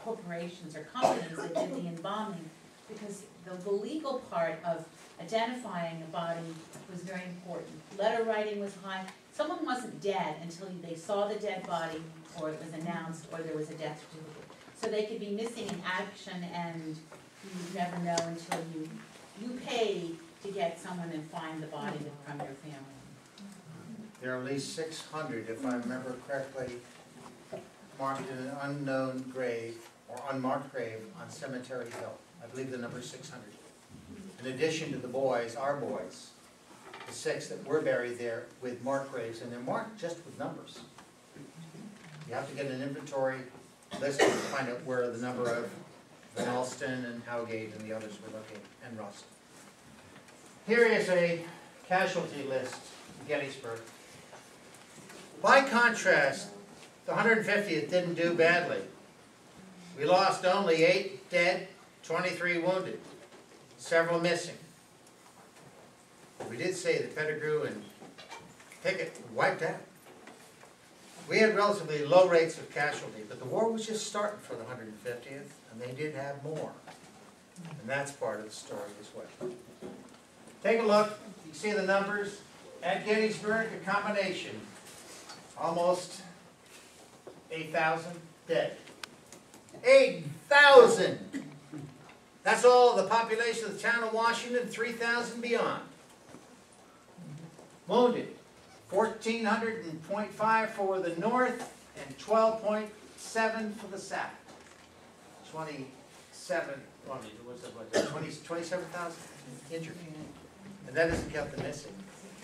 corporations or companies that did the embalming, because the legal part of identifying a body was very important. Letter writing was high. Someone wasn't dead until they saw the dead body, or it was announced, or there was a death certificate. So they could be missing in action, and you never know until you pay to get someone and find the body from your family. There are at least 600, if I remember correctly, marked in an unknown grave, or unmarked grave, on Cemetery Hill. I believe the number is 600. In addition to the boys, our boys, the 6 that were buried there with marked graves, and they're marked just with numbers. You have to get an inventory list to find out where the number of Van Alsten and Howgate and the others were located, and Rust. Here is a casualty list in Gettysburg. By contrast, the 150th didn't do badly. We lost only 8 dead, 23 wounded, several missing. We did say that Pettigrew and Pickett wiped out. We had relatively low rates of casualty, but the war was just starting for the 150th, and they did have more. And that's part of the story as well. Take a look. You see the numbers. At Gettysburg, a combination. Almost 8,000 dead. 8,000! That's all the population of the town of Washington, 3,000 beyond. Wounded, 1,400.5 for the north and 12.7 for the south. 27,000 injured. And that doesn't count the missing.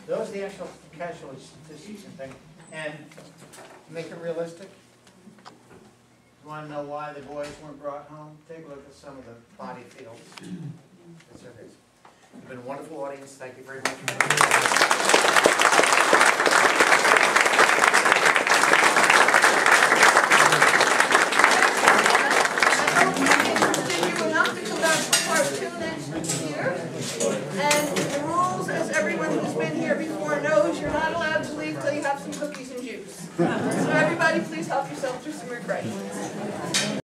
Those are the actual casualty statistics and things. And to make it realistic, You want to know why the boys weren't brought home? Take a look at some of the body fields. It's amazing. You've been a wonderful audience. Thank you very much. And the rules, as everyone who's been here before knows, you're not allowed to leave till you have some cookies and juice. So everybody please help yourself to some refreshments.